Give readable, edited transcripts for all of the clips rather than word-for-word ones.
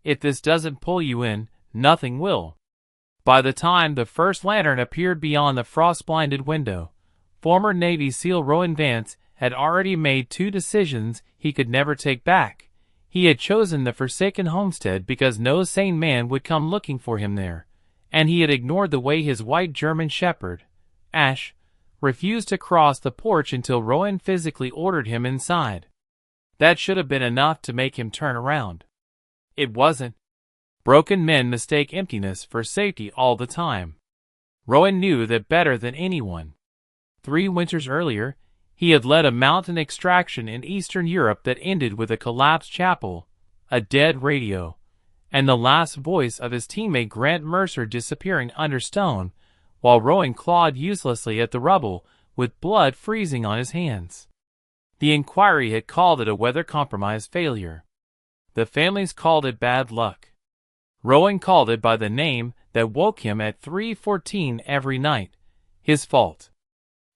If this doesn't pull you in, nothing will." By the time the first lantern appeared beyond the frost-blinded window, former Navy SEAL Rowan Vance had already made two decisions he could never take back. He had chosen the forsaken homestead because no sane man would come looking for him there, and he had ignored the way his white German shepherd, Ash, refused to cross the porch until Rowan physically ordered him inside. That should have been enough to make him turn around. It wasn't. Broken men mistake emptiness for safety all the time. Rowan knew that better than anyone. 3 winters earlier, he had led a mountain extraction in Eastern Europe that ended with a collapsed chapel, a dead radio, and the last voice of his teammate Grant Mercer disappearing under stone, while Rowan clawed uselessly at the rubble with blood freezing on his hands. The Inquiry had called it a weather-compromised failure. The families called it bad luck. Rowan called it by the name that woke him at 3:14 every night, his fault.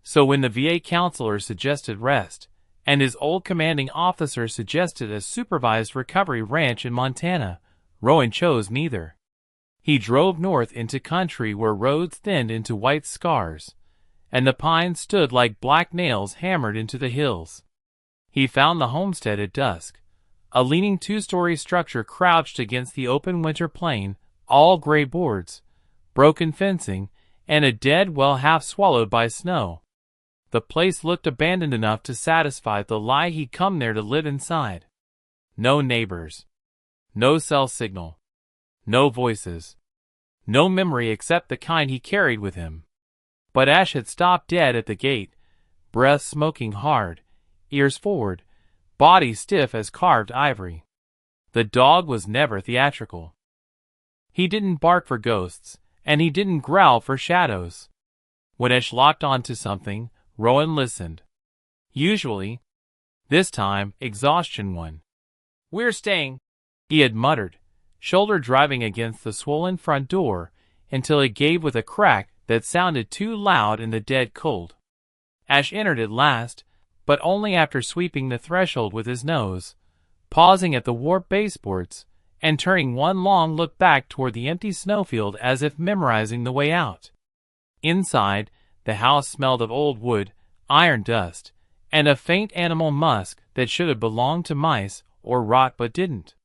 So when the VA counselor suggested rest, and his old commanding officer suggested a supervised recovery ranch in Montana, Rowan chose neither. He drove north into country where roads thinned into white scars, and the pines stood like black nails hammered into the hills. He found the homestead at dusk, a leaning 2-story structure crouched against the open winter plain, all gray boards, broken fencing, and a dead well half swallowed by snow. The place looked abandoned enough to satisfy the lie he'd come there to live inside. No neighbors. No cell signal. No voices. No memory except the kind he carried with him. But Ash had stopped dead at the gate, breath smoking hard, ears forward, body stiff as carved ivory. The dog was never theatrical. He didn't bark for ghosts, and he didn't growl for shadows. When Ash locked onto something, Rowan listened. Usually. This time, exhaustion won. "We're staying," he had muttered, shoulder driving against the swollen front door, until it gave with a crack that sounded too loud in the dead cold. Ash entered at last, but only after sweeping the threshold with his nose, pausing at the warped baseboards, and turning one long look back toward the empty snowfield as if memorizing the way out. Inside, the house smelled of old wood, iron dust, and a faint animal musk that should have belonged to mice or rot but didn't.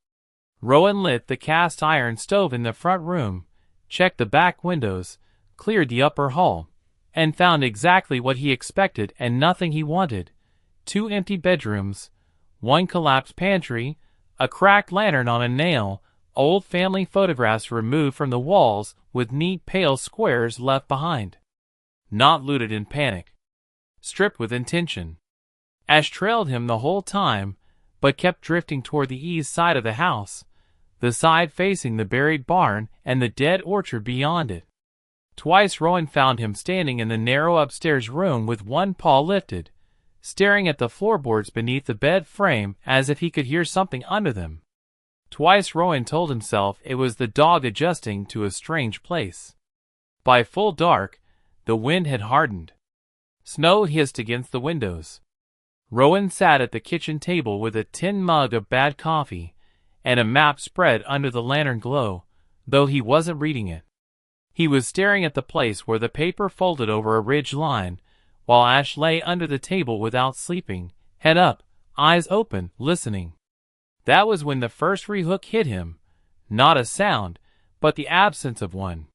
Rowan lit the cast iron stove in the front room, checked the back windows, cleared the upper hall, and found exactly what he expected and nothing he wanted: 2 empty bedrooms, 1 collapsed pantry, a cracked lantern on a nail, old family photographs removed from the walls with neat pale squares left behind. Not looted in panic. Stripped with intention. Ash trailed him the whole time, but kept drifting toward the east side of the house, the side facing the buried barn and the dead orchard beyond it. Twice Rowan found him standing in the narrow upstairs room with one paw lifted, staring at the floorboards beneath the bed frame as if he could hear something under them. Twice Rowan told himself it was the dog adjusting to a strange place. By full dark, the wind had hardened. Snow hissed against the windows. Rowan sat at the kitchen table with a tin mug of bad coffee and a map spread under the lantern glow, though he wasn't reading it. He was staring at the place where the paper folded over a ridge line, while Ash lay under the table without sleeping, head up, eyes open, listening. That was when the first rehook hit him, not a sound, but the absence of one.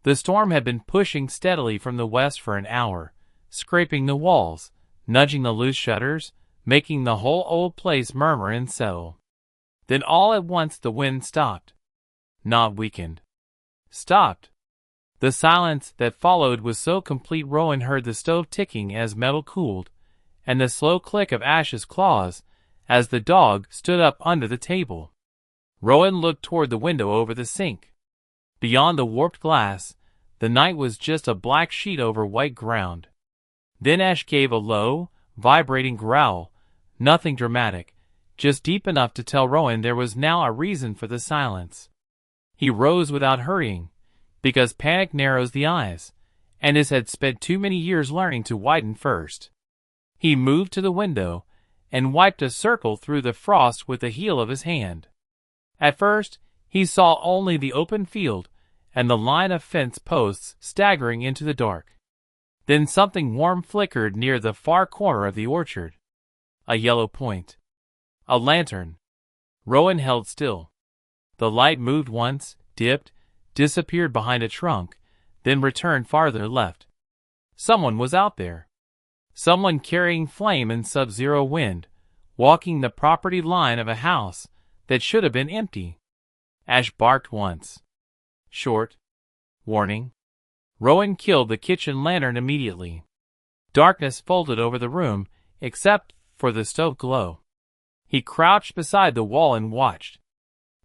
The storm had been pushing steadily from the west for an hour, scraping the walls, nudging the loose shutters, making the whole old place murmur and settle. Then all at once the wind stopped. Not weakened. Stopped. The silence that followed was so complete Rowan heard the stove ticking as metal cooled, and the slow click of Ash's claws as the dog stood up under the table. Rowan looked toward the window over the sink. Beyond the warped glass, the night was just a black sheet over white ground. Then Ash gave a low, vibrating growl, nothing dramatic, just deep enough to tell Rowan there was now a reason for the silence. He rose without hurrying, because panic narrows the eyes, and his had spent too many years learning to widen first. He moved to the window, and wiped a circle through the frost with the heel of his hand. At first, he saw only the open field and the line of fence posts staggering into the dark. Then something warm flickered near the far corner of the orchard. A yellow point. A lantern. Rowan held still. The light moved once, dipped, disappeared behind a trunk, then returned farther left. Someone was out there. Someone carrying flame in sub-zero wind, walking the property line of a house that should have been empty. Ash barked once. Short. Warning. Rowan killed the kitchen lantern immediately. Darkness folded over the room, except for the stove glow. He crouched beside the wall and watched.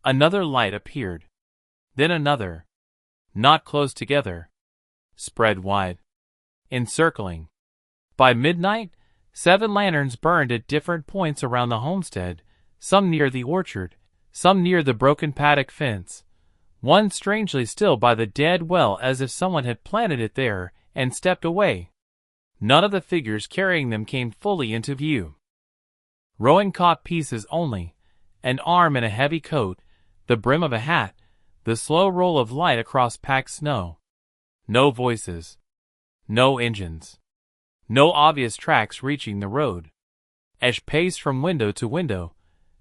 Another light appeared. Then another. Not close together. Spread wide. Encircling. By midnight, 7 lanterns burned at different points around the homestead, some near the orchard, some near the broken paddock fence, one strangely still by the dead well as if someone had planted it there and stepped away. None of the figures carrying them came fully into view. Rowan caught pieces only, an arm in a heavy coat, the brim of a hat, the slow roll of light across packed snow. No voices. No engines. No obvious tracks reaching the road. Ash paced from window to window,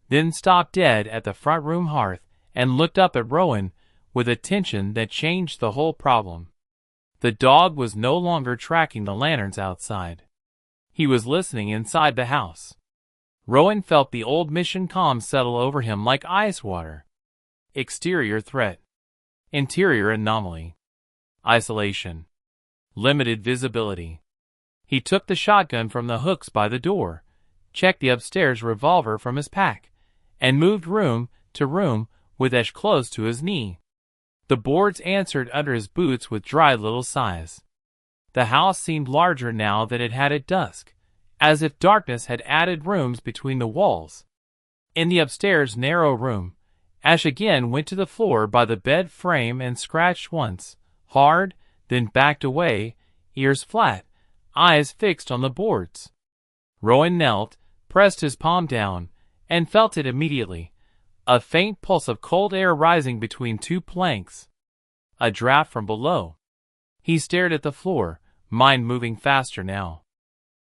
then stopped dead at the front room hearth and looked up at Rowan with a tension that changed the whole problem. The dog was no longer tracking the lanterns outside. He was listening inside the house. Rowan felt the old mission calm settle over him like ice water. Exterior threat. Interior anomaly. Isolation. Limited visibility. He took the shotgun from the hooks by the door, checked the upstairs revolver from his pack, and moved room to room with Ash close to his knee. The boards answered under his boots with dry little sighs. The house seemed larger now than it had at dusk, as if darkness had added rooms between the walls. In the upstairs narrow room, Ash again went to the floor by the bed frame and scratched once, hard, then backed away, ears flat, eyes fixed on the boards. Rowan knelt, pressed his palm down, and felt it immediately. A faint pulse of cold air rising between 2 planks. A draft from below. He stared at the floor, mind moving faster now.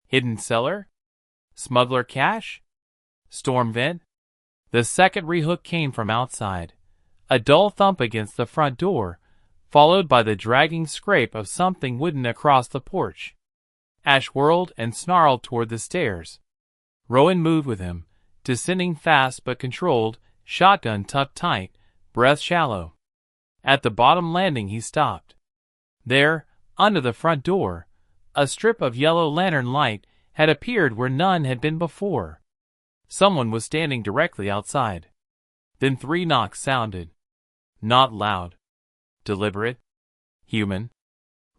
Hidden cellar? Smuggler cache? Storm vent? The second rehook came from outside. A dull thump against the front door, followed by the dragging scrape of something wooden across the porch. Ash whirled and snarled toward the stairs. Rowan moved with him, descending fast but controlled, shotgun tucked tight, breath shallow. At the bottom landing he stopped. There, under the front door, a strip of yellow lantern light had appeared where none had been before. Someone was standing directly outside. Then 3 knocks sounded. Not loud. Deliberate. Human.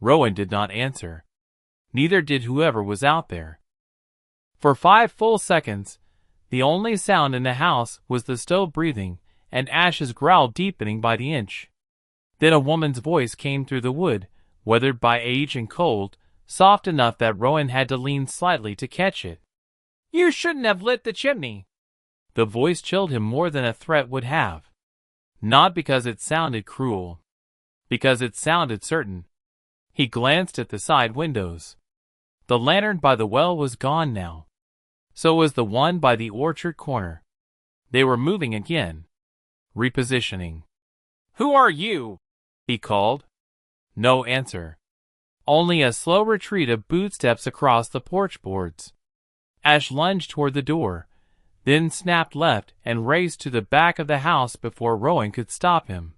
Rowan did not answer. Neither did whoever was out there. For 5 full seconds, the only sound in the house was the stove breathing and Ash's growl deepening by the inch. Then a woman's voice came through the wood, weathered by age and cold, soft enough that Rowan had to lean slightly to catch it. "You shouldn't have lit the chimney." The voice chilled him more than a threat would have. Not because it sounded cruel. Because it sounded certain. He glanced at the side windows. The lantern by the well was gone now. So was the one by the orchard corner. They were moving again. Repositioning. "Who are you?" he called. No answer. Only a slow retreat of boot steps across the porch boards. Ash lunged toward the door, then snapped left and raced to the back of the house before Rowan could stop him.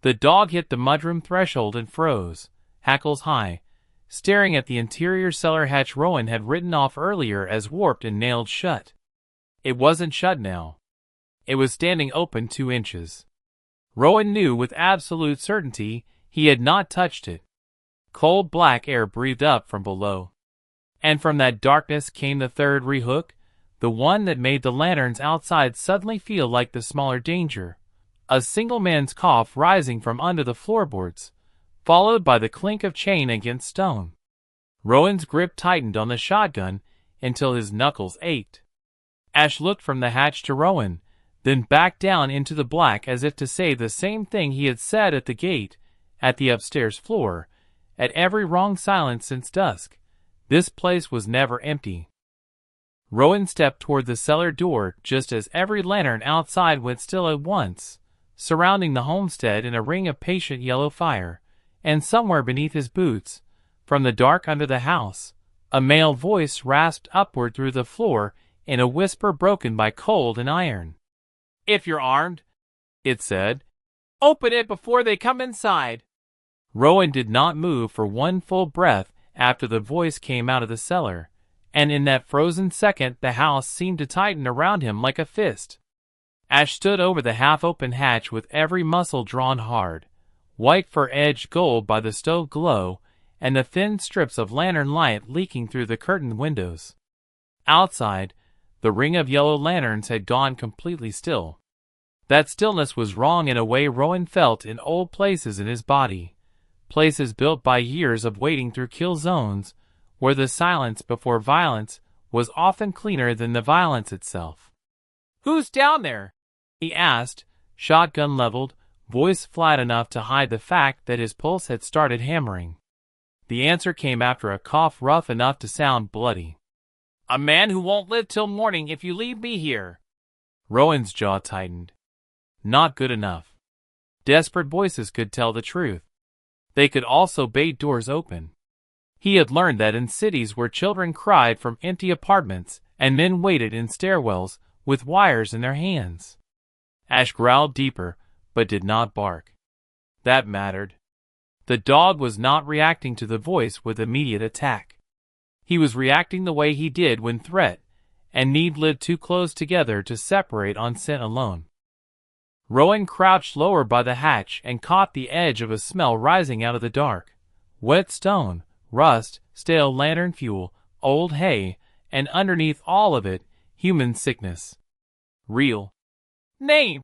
The dog hit the mudroom threshold and froze, hackles high, staring at the interior cellar hatch Rowan had written off earlier as warped and nailed shut. It wasn't shut now. It was standing open 2 inches. Rowan knew with absolute certainty he had not touched it. Cold black air breathed up from below. And from that darkness came the third rehook, the one that made the lanterns outside suddenly feel like the smaller danger. A single man's cough rising from under the floorboards, followed by the clink of chain against stone. Rowan's grip tightened on the shotgun until his knuckles ached. Ash looked from the hatch to Rowan, then backed down into the black as if to say the same thing he had said at the gate, at the upstairs floor, at every wrong silence since dusk. This place was never empty. Rowan stepped toward the cellar door just as every lantern outside went still at once, surrounding the homestead in a ring of patient yellow fire, and somewhere beneath his boots, from the dark under the house, a male voice rasped upward through the floor in a whisper broken by cold and iron. "If you're armed," it said, "open it before they come inside." Rowan did not move for one full breath after the voice came out of the cellar, and in that frozen second the house seemed to tighten around him like a fist. Ash stood over the half-open hatch with every muscle drawn hard, white fur-edged gold by the stove glow, and the thin strips of lantern light leaking through the curtained windows. Outside, the ring of yellow lanterns had gone completely still. That stillness was wrong in a way Rowan felt in old places in his body, places built by years of waiting through kill zones, where the silence before violence was often cleaner than the violence itself. "Who's down there?" he asked, shotgun leveled, voice flat enough to hide the fact that his pulse had started hammering. The answer came after a cough rough enough to sound bloody. "A man who won't live till morning if you leave me here." Rowan's jaw tightened. Not good enough. Desperate voices could tell the truth. They could also bait doors open. He had learned that in cities where children cried from empty apartments and men waited in stairwells with wires in their hands. Ash growled deeper, but did not bark. That mattered. The dog was not reacting to the voice with immediate attack. He was reacting the way he did when threat and need lived too close together to separate on scent alone. Rowan crouched lower by the hatch and caught the edge of a smell rising out of the dark. Wet stone, rust, stale lantern fuel, old hay, and underneath all of it, human sickness. "Real." "Name,"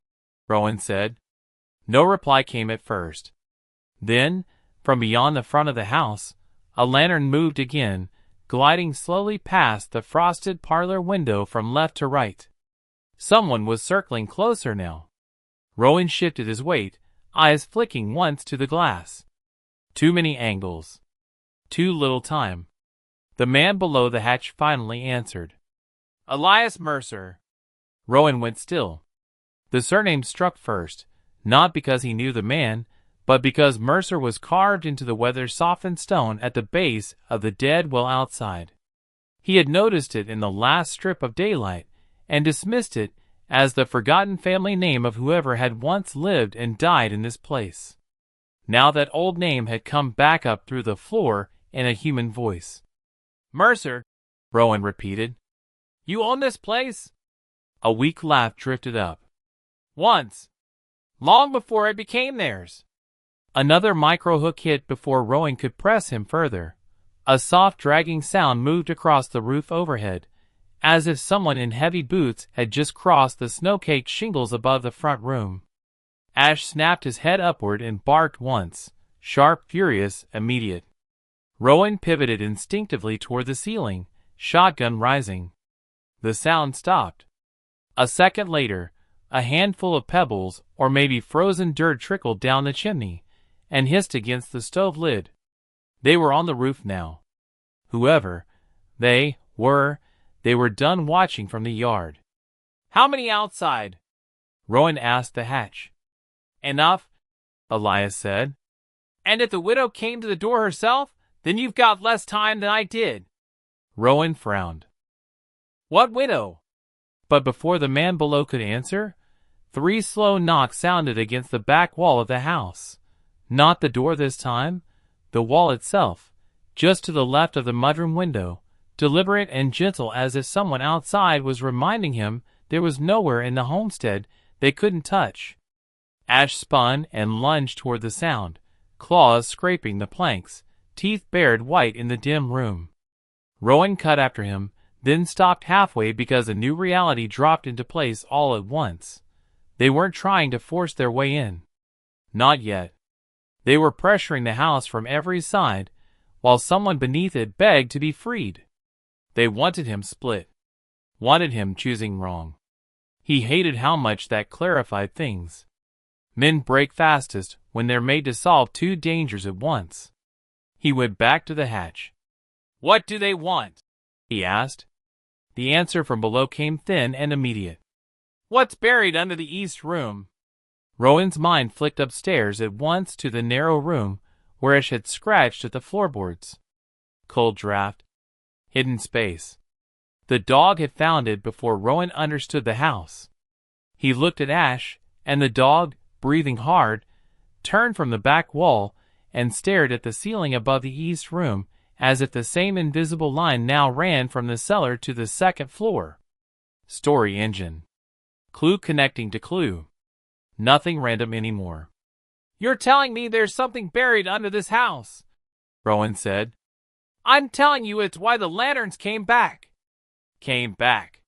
Rowan said. No reply came at first. Then, from beyond the front of the house, a lantern moved again, gliding slowly past the frosted parlor window from left to right. Someone was circling closer now. Rowan shifted his weight, eyes flicking once to the glass. Too many angles. Too little time. The man below the hatch finally answered. "Elias Mercer." Rowan went still. The surname struck first, not because he knew the man, but because Mercer was carved into the weather-softened stone at the base of the dead well outside. He had noticed it in the last strip of daylight and dismissed it as the forgotten family name of whoever had once lived and died in this place. Now that old name had come back up through the floor in a human voice. "Mercer," Rowan repeated. "You own this place?" A weak laugh drifted up. "Once. Long before it became theirs." Another micro-hook hit before Rowan could press him further. A soft dragging sound moved across the roof overhead, as if someone in heavy boots had just crossed the snow-caked shingles above the front room. Ash snapped his head upward and barked once, sharp, furious, immediate. Rowan pivoted instinctively toward the ceiling, shotgun rising. The sound stopped. A second later, a handful of pebbles or maybe frozen dirt trickled down the chimney and hissed against the stove lid. They were on the roof now. Whoever they were done watching from the yard. "How many outside?" Rowan asked the hatch. "Enough," Elias said. "And if the widow came to the door herself, then you've got less time than I did." Rowan frowned. "What widow?" But before the man below could answer, 3 slow knocks sounded against the back wall of the house. Not the door this time, the wall itself, just to the left of the mudroom window, deliberate and gentle as if someone outside was reminding him there was nowhere in the homestead they couldn't touch. Ash spun and lunged toward the sound, claws scraping the planks, teeth bared white in the dim room. Rowan cut after him, then stopped halfway because a new reality dropped into place all at once. They weren't trying to force their way in. Not yet. They were pressuring the house from every side, while someone beneath it begged to be freed. They wanted him split. Wanted him choosing wrong. He hated how much that clarified things. Men break fastest when they're made to solve two dangers at once. He went back to the hatch. "What do they want?" he asked. The answer from below came thin and immediate. "What's buried under the east room?" Rowan's mind flicked upstairs at once to the narrow room where Ash had scratched at the floorboards. Cold draft. Hidden space. The dog had found it before Rowan understood the house. He looked at Ash, and the dog, breathing hard, turned from the back wall and stared at the ceiling above the east room as if the same invisible line now ran from the cellar to the second floor. Story engine. Clue connecting to clue. Nothing random anymore. "You're telling me there's something buried under this house," Rowan said. "I'm telling you it's why the lanterns came back." Came back.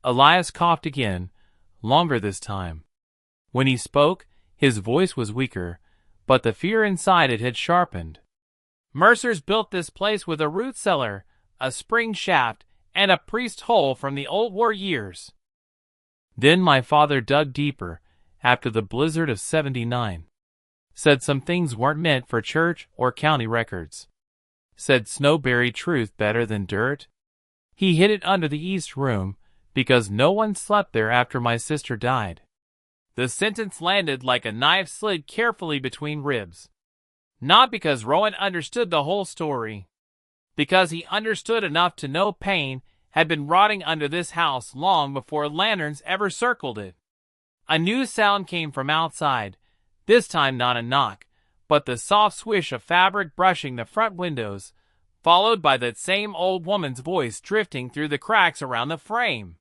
Elias coughed again, longer this time. When he spoke, his voice was weaker, but the fear inside it had sharpened. "Mercer's built this place with a root cellar, a spring shaft, and a priest hole from the old war years. Then my father dug deeper, after the blizzard of '79. Said some things weren't meant for church or county records. Said snow buried truth better than dirt. He hid it under the east room, because no one slept there after my sister died." The sentence landed like a knife slid carefully between ribs. Not because Rowan understood the whole story. Because he understood enough to know pain had been rotting under this house long before lanterns ever circled it. A new sound came from outside, this time not a knock, but the soft swish of fabric brushing the front windows, followed by that same old woman's voice drifting through the cracks around the frame.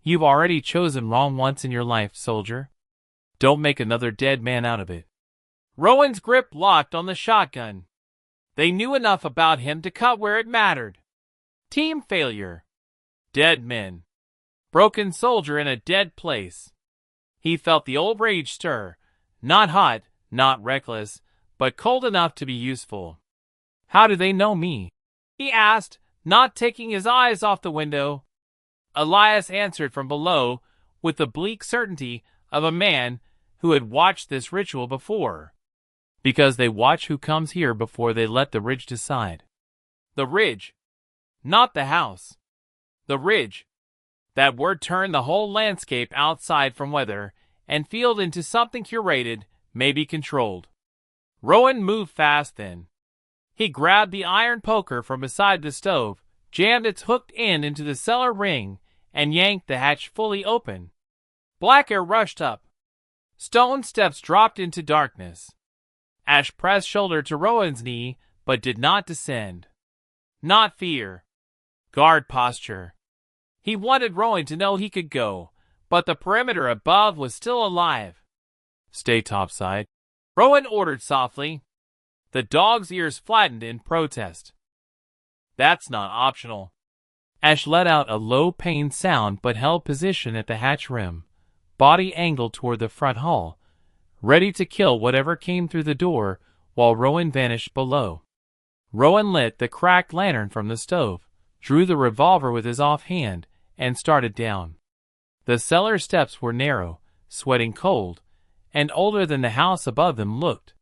"You've already chosen wrong once in your life, soldier. Don't make another dead man out of it." Rowan's grip locked on the shotgun. They knew enough about him to cut where it mattered. Team failure. Dead men. Broken soldier in a dead place. He felt the old rage stir, not hot, not reckless, but cold enough to be useful. "How do they know me?" he asked, not taking his eyes off the window. Elias answered from below with the bleak certainty of a man who had watched this ritual before. "Because they watch who comes here before they let the ridge decide." The ridge. Not the house. The ridge. That word turned the whole landscape outside from weather and field into something curated, maybe controlled. Rowan moved fast then. He grabbed the iron poker from beside the stove, jammed its hooked end into the cellar ring, and yanked the hatch fully open. Black air rushed up. Stone steps dropped into darkness. Ash pressed shoulder to Rowan's knee, but did not descend. Not fear. Guard posture. He wanted Rowan to know he could go, but the perimeter above was still alive. "Stay topside," Rowan ordered softly. The dog's ears flattened in protest. "That's not optional." Ash let out a low-pained sound but held position at the hatch rim, body angled toward the front hall, ready to kill whatever came through the door while Rowan vanished below. Rowan lit the cracked lantern from the stove, drew the revolver with his offhand, and started down. The cellar steps were narrow, sweating cold, and older than the house above them looked.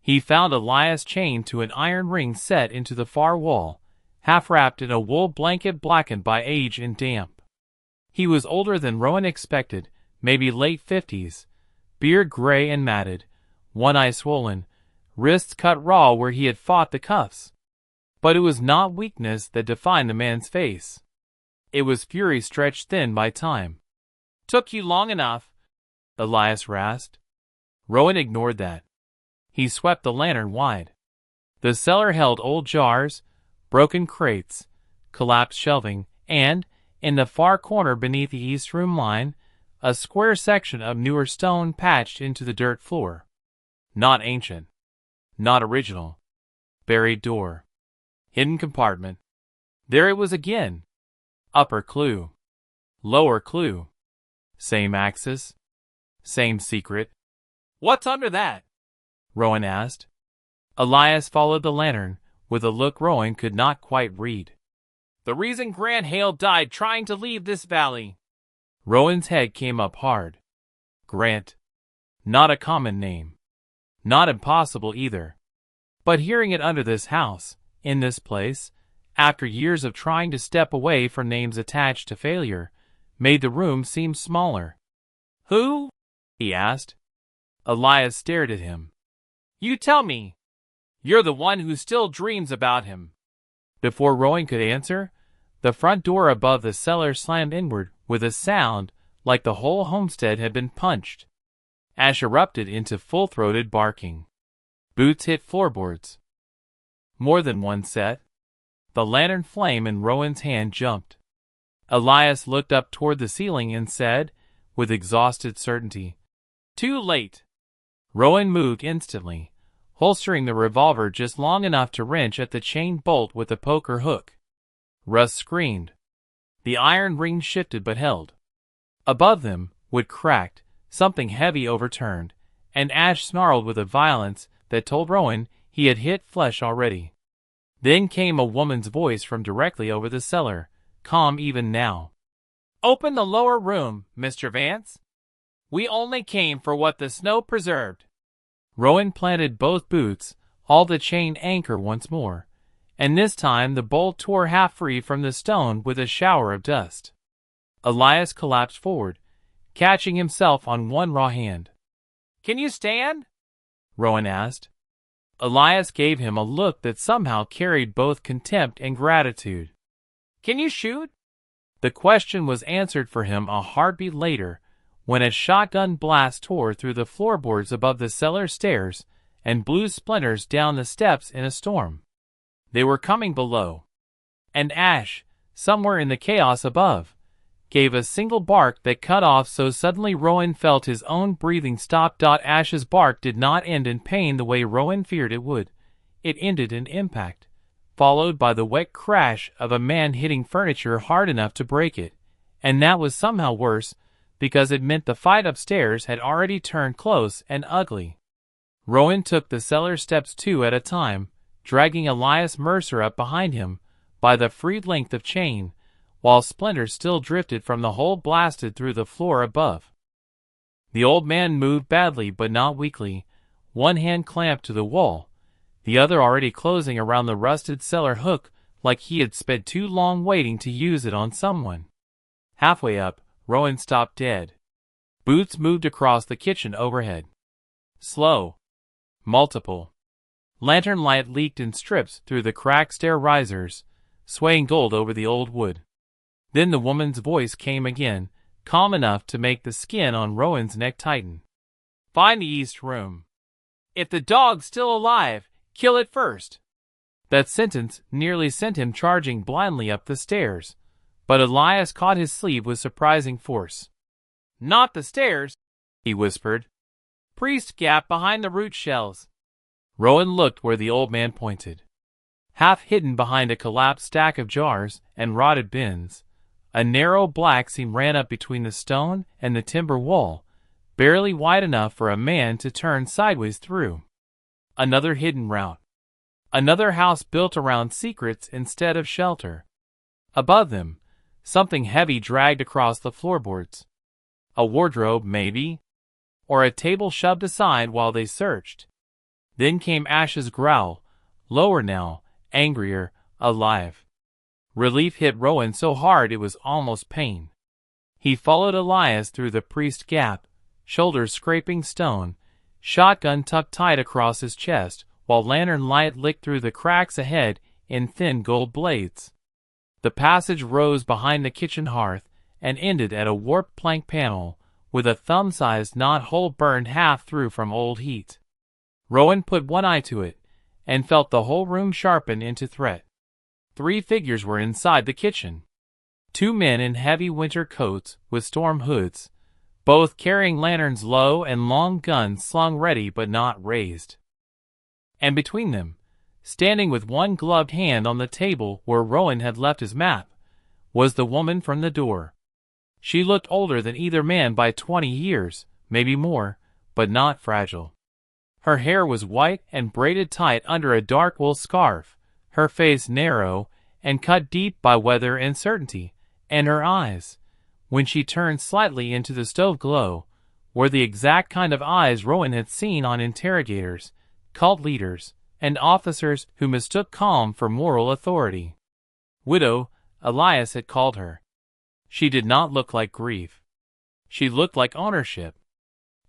He found Elias chained to an iron ring set into the far wall, half wrapped in a wool blanket blackened by age and damp. He was older than Rowan expected, maybe late 50s, beard gray and matted, one eye swollen, wrists cut raw where he had fought the cuffs. But it was not weakness that defined the man's face. It was fury stretched thin by time. "Took you long enough," Elias rasped. Rowan ignored that. He swept the lantern wide. The cellar held old jars, broken crates, collapsed shelving, and, in the far corner beneath the east room line, a square section of newer stone patched into the dirt floor. Not ancient. Not original. Buried door. Hidden compartment. There it was again. Upper clue. Lower clue. Same axis. Same secret. "What's under that?" Rowan asked. Elias followed the lantern, with a look Rowan could not quite read. "The reason Grant Hale died trying to leave this valley." Rowan's head came up hard. Grant. Not a common name. Not impossible either. But hearing it under this house, in this place, after years of trying to step away from names attached to failure, made the room seem smaller. Who? He asked. Elias stared at him. You tell me. You're the one who still dreams about him. Before Rowan could answer, the front door above the cellar slammed inward with a sound like the whole homestead had been punched. Ash erupted into full-throated barking. Boots hit floorboards. More than one set. The lantern flame in Rowan's hand jumped. Elias looked up toward the ceiling and said, with exhausted certainty, Too late. Rowan moved instantly, holstering the revolver just long enough to wrench at the chain bolt with a poker hook. Russ screamed. The iron ring shifted but held. Above them, wood cracked, something heavy overturned, and Ash snarled with a violence that told Rowan he had hit flesh already. Then came a woman's voice from directly over the cellar, calm even now. Open the lower room, Mr. Vance. We only came for what the snow preserved. Rowan planted both boots, all the chain anchor once more, and this time the bolt tore half free from the stone with a shower of dust. Elias collapsed forward, catching himself on one raw hand. Can you stand? Rowan asked. Elias gave him a look that somehow carried both contempt and gratitude. Can you shoot? The question was answered for him a heartbeat later, when a shotgun blast tore through the floorboards above the cellar stairs and blew splinters down the steps in a storm. They were coming below. And Ash, somewhere in the chaos above, gave a single bark that cut off so suddenly Rowan felt his own breathing stop. Ash's bark did not end in pain the way Rowan feared it would. It ended in impact, followed by the wet crash of a man hitting furniture hard enough to break it, and that was somehow worse, because it meant the fight upstairs had already turned close and ugly. Rowan took the cellar steps 2 at a time, dragging Elias Mercer up behind him by the freed length of chain, while splinters still drifted from the hole blasted through the floor above. The old man moved badly but not weakly, one hand clamped to the wall, the other already closing around the rusted cellar hook like he had spent too long waiting to use it on someone. Halfway up, Rowan stopped dead. Boots moved across the kitchen overhead. Slow. Multiple. Lantern light leaked in strips through the cracked stair risers, swaying gold over the old wood. Then the woman's voice came again, calm enough to make the skin on Rowan's neck tighten. Find the east room. If the dog's still alive, kill it first. That sentence nearly sent him charging blindly up the stairs, but Elias caught his sleeve with surprising force. Not the stairs, he whispered. Priest gap behind the root shells. Rowan looked where the old man pointed. Half hidden behind a collapsed stack of jars and rotted bins, a narrow black seam ran up between the stone and the timber wall, barely wide enough for a man to turn sideways through. Another hidden route. Another house built around secrets instead of shelter. Above them, something heavy dragged across the floorboards. A wardrobe, maybe? Or a table shoved aside while they searched. Then came Ash's growl, lower now, angrier, alive. Relief hit Rowan so hard it was almost pain. He followed Elias through the priest gap, shoulders scraping stone, shotgun tucked tight across his chest, while lantern light licked through the cracks ahead in thin gold blades. The passage rose behind the kitchen hearth and ended at a warped plank panel with a thumb-sized knot hole burned half through from old heat. Rowan put one eye to it and felt the whole room sharpen into threat. 3 figures were inside the kitchen. 2 men in heavy winter coats with storm hoods, both carrying lanterns low and long guns slung ready but not raised. And between them, standing with one gloved hand on the table where Rowan had left his map, was the woman from the door. She looked older than either man by 20 years, maybe more, but not fragile. Her hair was white and braided tight under a dark wool scarf, her face narrow and cut deep by weather and certainty, and her eyes, when she turned slightly into the stove glow, were the exact kind of eyes Rowan had seen on interrogators, cult leaders, and officers who mistook calm for moral authority. Widow, Elias had called her. She did not look like grief. She looked like ownership.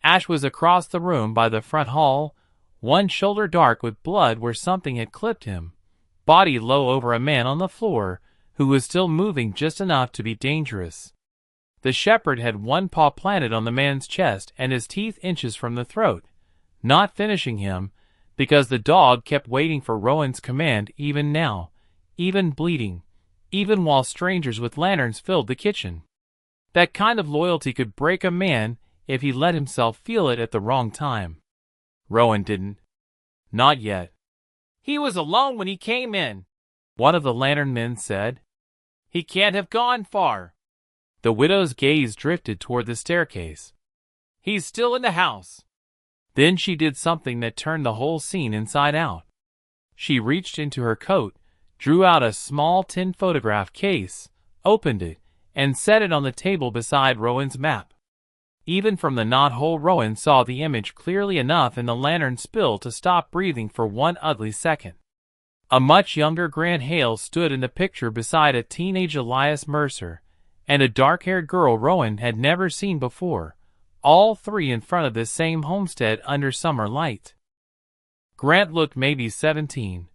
Ash was across the room by the front hall, one shoulder dark with blood where something had clipped him, body low over a man on the floor who was still moving just enough to be dangerous. The shepherd had one paw planted on the man's chest and his teeth inches from the throat, not finishing him, because the dog kept waiting for Rowan's command even now, even bleeding, even while strangers with lanterns filled the kitchen. That kind of loyalty could break a man if he let himself feel it at the wrong time. Rowan didn't. Not yet. "He was alone when he came in," one of the lantern men said. "He can't have gone far." The widow's gaze drifted toward the staircase. "He's still in the house." Then she did something that turned the whole scene inside out. She reached into her coat, drew out a small tin photograph case, opened it, and set it on the table beside Rowan's map. Even from the knothole, Rowan saw the image clearly enough in the lantern spill to stop breathing for one ugly second. A much younger Grant Hale stood in the picture beside a teenage Elias Mercer, and a dark-haired girl Rowan had never seen before, all three in front of this same homestead under summer light. Grant looked maybe 17,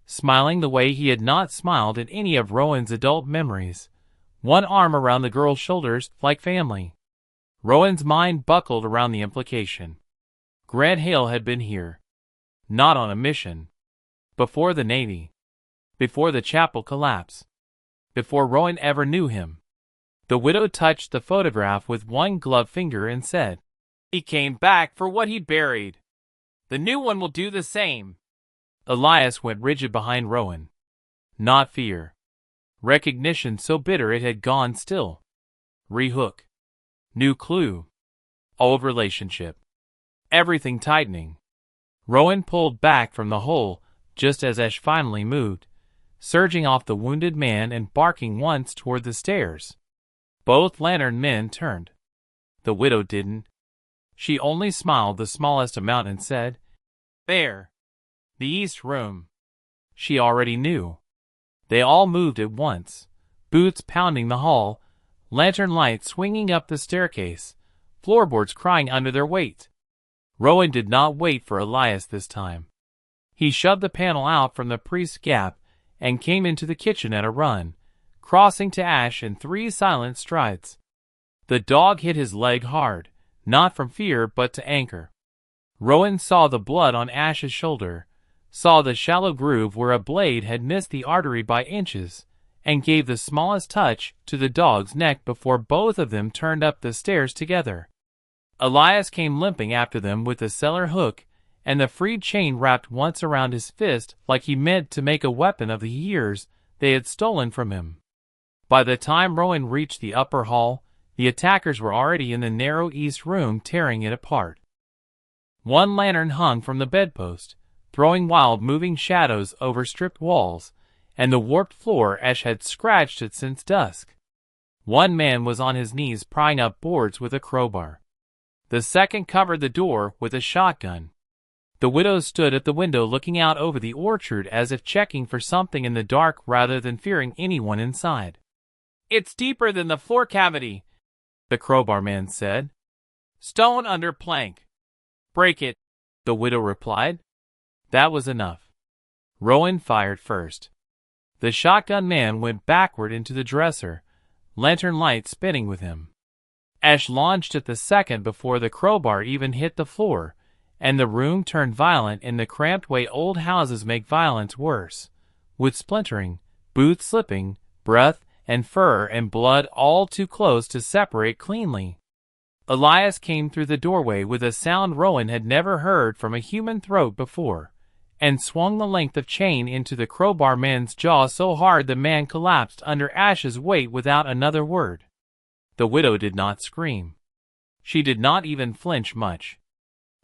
smiling the way he had not smiled in any of Rowan's adult memories, one arm around the girl's shoulders like family. Rowan's mind buckled around the implication. Grant Hale had been here. Not on a mission. Before the Navy. Before the chapel collapse. Before Rowan ever knew him. The widow touched the photograph with one gloved finger and said, "He came back for what he buried. The new one will do the same." Elias went rigid behind Rowan. Not fear. Recognition so bitter it had gone still. Rehook. New clue. Old relationship. Everything tightening. Rowan pulled back from the hole just as Ash finally moved, surging off the wounded man and barking once toward the stairs. Both lantern men turned. The widow didn't. She only smiled the smallest amount and said, "There. The east room." She already knew. They all moved at once, boots pounding the hall, lantern light swinging up the staircase, floorboards crying under their weight. Rowan did not wait for Elias this time. He shoved the panel out from the priest's gap and came into the kitchen at a run, crossing to Ash in 3 silent strides. The dog hit his leg hard, not from fear but to anchor. Rowan saw the blood on Ash's shoulder, saw the shallow groove where a blade had missed the artery by inches, and gave the smallest touch to the dog's neck before both of them turned up the stairs together. Elias came limping after them with the cellar hook and the freed chain wrapped once around his fist like he meant to make a weapon of the years they had stolen from him. By the time Rowan reached the upper hall, the attackers were already in the narrow east room tearing it apart. One lantern hung from the bedpost, throwing wild moving shadows over stripped walls, and the warped floor Ash had scratched it since dusk. One man was on his knees prying up boards with a crowbar. The second covered the door with a shotgun. The widow stood at the window looking out over the orchard as if checking for something in the dark rather than fearing anyone inside. "It's deeper than the floor cavity," the crowbar man said. "Stone under plank." "Break it," the widow replied. That was enough. Rowan fired first. The shotgun man went backward into the dresser, lantern light spinning with him. Ash launched at the second before the crowbar even hit the floor, and the room turned violent in the cramped way old houses make violence worse, with splintering, boots slipping, breath and fur and blood all too close to separate cleanly. Elias came through the doorway with a sound Rowan had never heard from a human throat before, and swung the length of chain into the crowbar man's jaw so hard the man collapsed under Ash's weight without another word. The widow did not scream. She did not even flinch much.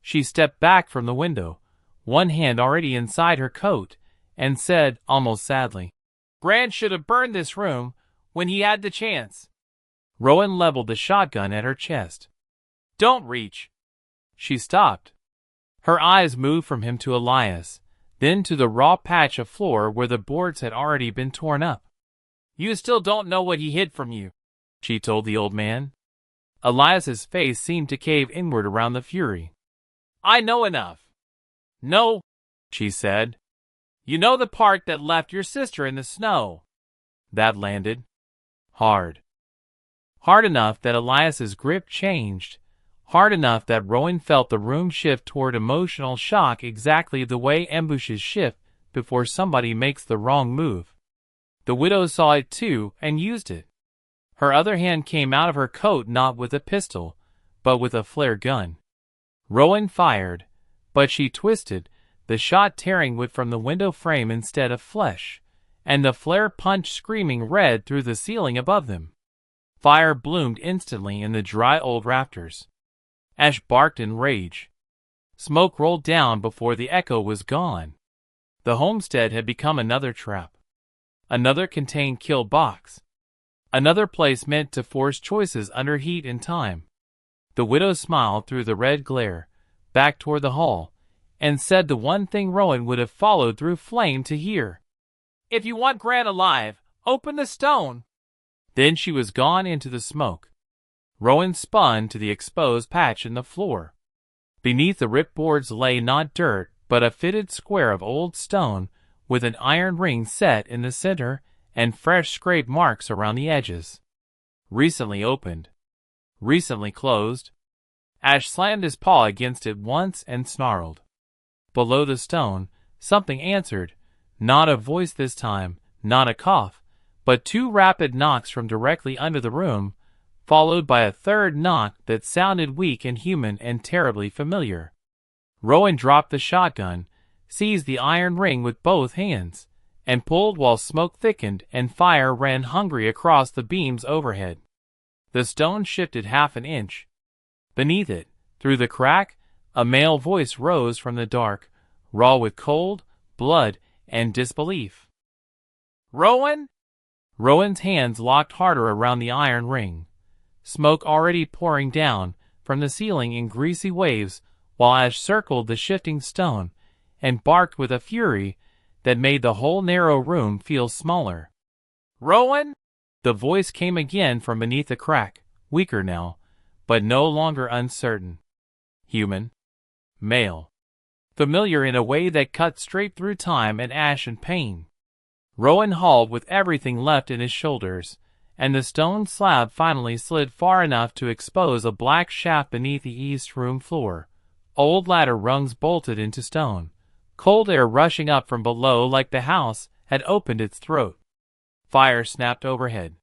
She stepped back from the window, one hand already inside her coat, and said, almost sadly, "Grant should have burned this room when he had the chance." Rowan leveled the shotgun at her chest. "Don't reach." She stopped. Her eyes moved from him to Elias, then to the raw patch of floor where the boards had already been torn up. "You still don't know what he hid from you," she told the old man. Elias's face seemed to cave inward around the fury. "I know enough." "No," she said. "You know the part that left your sister in the snow." That landed hard. Hard enough that Elias's grip changed. Hard enough that Rowan felt the room shift toward emotional shock exactly the way ambushes shift before somebody makes the wrong move. The widow saw it too and used it. Her other hand came out of her coat not with a pistol, but with a flare gun. Rowan fired, but she twisted, the shot tearing wood from the window frame instead of flesh, and the flare punched screaming red through the ceiling above them. Fire bloomed instantly in the dry old rafters. Ash barked in rage. Smoke rolled down before the echo was gone. The homestead had become another trap. Another contained kill box. Another place meant to force choices under heat and time. The widow smiled through the red glare, back toward the hall, and said the one thing Rowan would have followed through flame to hear. "If you want Grant alive, open the stone." Then she was gone into the smoke. Rowan spun to the exposed patch in the floor. Beneath the ripped boards lay not dirt, but a fitted square of old stone, with an iron ring set in the center and fresh scrape marks around the edges. Recently opened. Recently closed. Ash slammed his paw against it once and snarled. Below the stone, something answered, not a voice this time, not a cough, but two rapid knocks from directly under the room, followed by a third knock that sounded weak and human and terribly familiar. Rowan dropped the shotgun, seized the iron ring with both hands, and pulled while smoke thickened and fire ran hungry across the beams overhead. The stone shifted half an inch. Beneath it, through the crack, a male voice rose from the dark, raw with cold, blood, and disbelief. "Rowan?" Rowan's hands locked harder around the iron ring. Smoke already pouring down from the ceiling in greasy waves while Ash circled the shifting stone and barked with a fury that made the whole narrow room feel smaller. "Rowan?" The voice came again from beneath the crack, weaker now, but no longer uncertain. Human. Male. Familiar in a way that cut straight through time and Ash and pain. Rowan hauled with everything left in his shoulders, and the stone slab finally slid far enough to expose a black shaft beneath the east room floor. Old ladder rungs bolted into stone. Cold air rushing up from below like the house had opened its throat. Fire snapped overhead.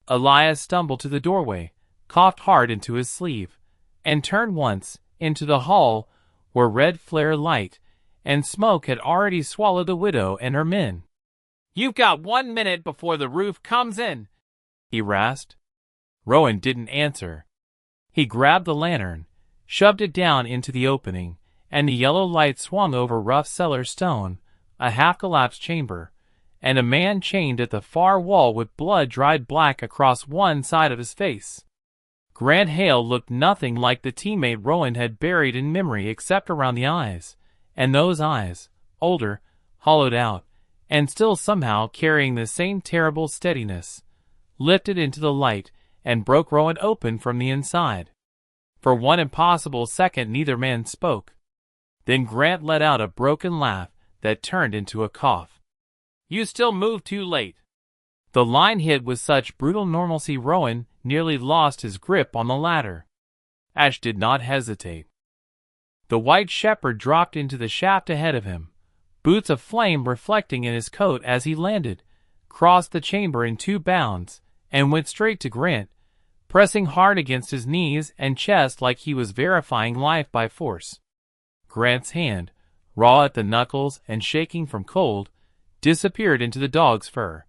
Elias stumbled to the doorway, coughed hard into his sleeve, and turned once into the hall where red flare light and smoke had already swallowed the widow and her men. "You've got 1 minute before the roof comes in," he rasped. Rowan didn't answer. He grabbed the lantern, shoved it down into the opening, and the yellow light swung over rough cellar stone, a half-collapsed chamber, and a man chained at the far wall with blood dried black across one side of his face. Grant Hale looked nothing like the teammate Rowan had buried in memory except around the eyes, and those eyes, older, hollowed out, and still somehow carrying the same terrible steadiness, lifted into the light and broke Rowan open from the inside. For one impossible second neither man spoke. Then Grant let out a broken laugh that turned into a cough. "You still move too late." The line hit with such brutal normalcy Rowan nearly lost his grip on the ladder. Ash did not hesitate. The white shepherd dropped into the shaft ahead of him, boots of flame reflecting in his coat as he landed, crossed the chamber in 2 bounds, and went straight to Grant, pressing hard against his knees and chest like he was verifying life by force. Grant's hand, raw at the knuckles and shaking from cold, disappeared into the dog's fur.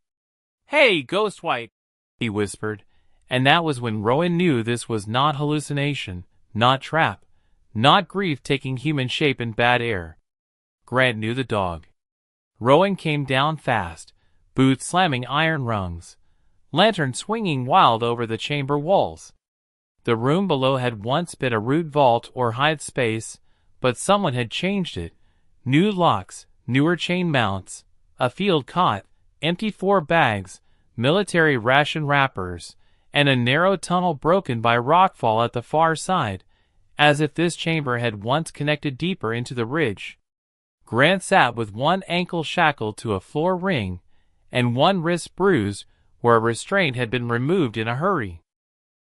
"Hey, Ghostwhite," he whispered, and that was when Rowan knew this was not hallucination, not trap, not grief taking human shape in bad air. Grant knew the dog. Rowan came down fast, boots slamming iron rungs. lantern swinging wild over the chamber walls. The room below had once been a root vault or hide space, but someone had changed it. New locks, newer chain mounts, a field cot, empty 4 bags, military ration wrappers, and a narrow tunnel broken by rockfall at the far side, as if this chamber had once connected deeper into the ridge. Grant sat with one ankle shackled to a floor ring, and one wrist bruised where a restraint had been removed in a hurry.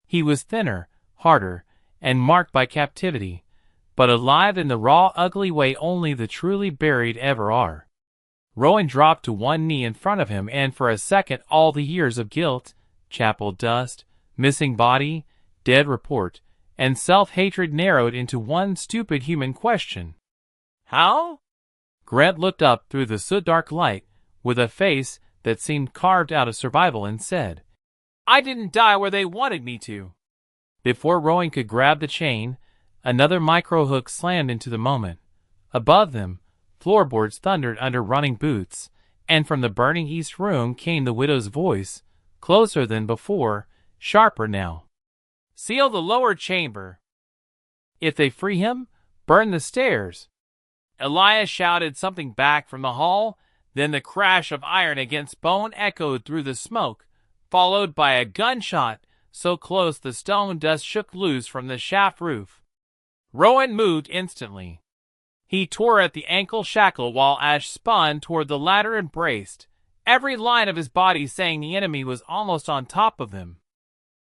He was thinner, harder, and marked by captivity, but alive in the raw, ugly way only the truly buried ever are. Rowan dropped to one knee in front of him, and for a second all the years of guilt, chapel dust, missing body, dead report, and self-hatred narrowed into one stupid human question. How? Grant looked up through the soot-dark light, with a face that seemed carved out of survival, and said, I didn't die where they wanted me to. Before Rowan could grab the chain, another micro-hook slammed into the moment. Above them, floorboards thundered under running boots, and from the burning east room came the widow's voice, closer than before, sharper now. Seal the lower chamber. If they free him, burn the stairs. Elias shouted something back from the hall, then the crash of iron against bone echoed through the smoke, followed by a gunshot so close the stone dust shook loose from the shaft roof. Rowan moved instantly. He tore at the ankle shackle while Ash spun toward the ladder and braced, every line of his body saying the enemy was almost on top of them.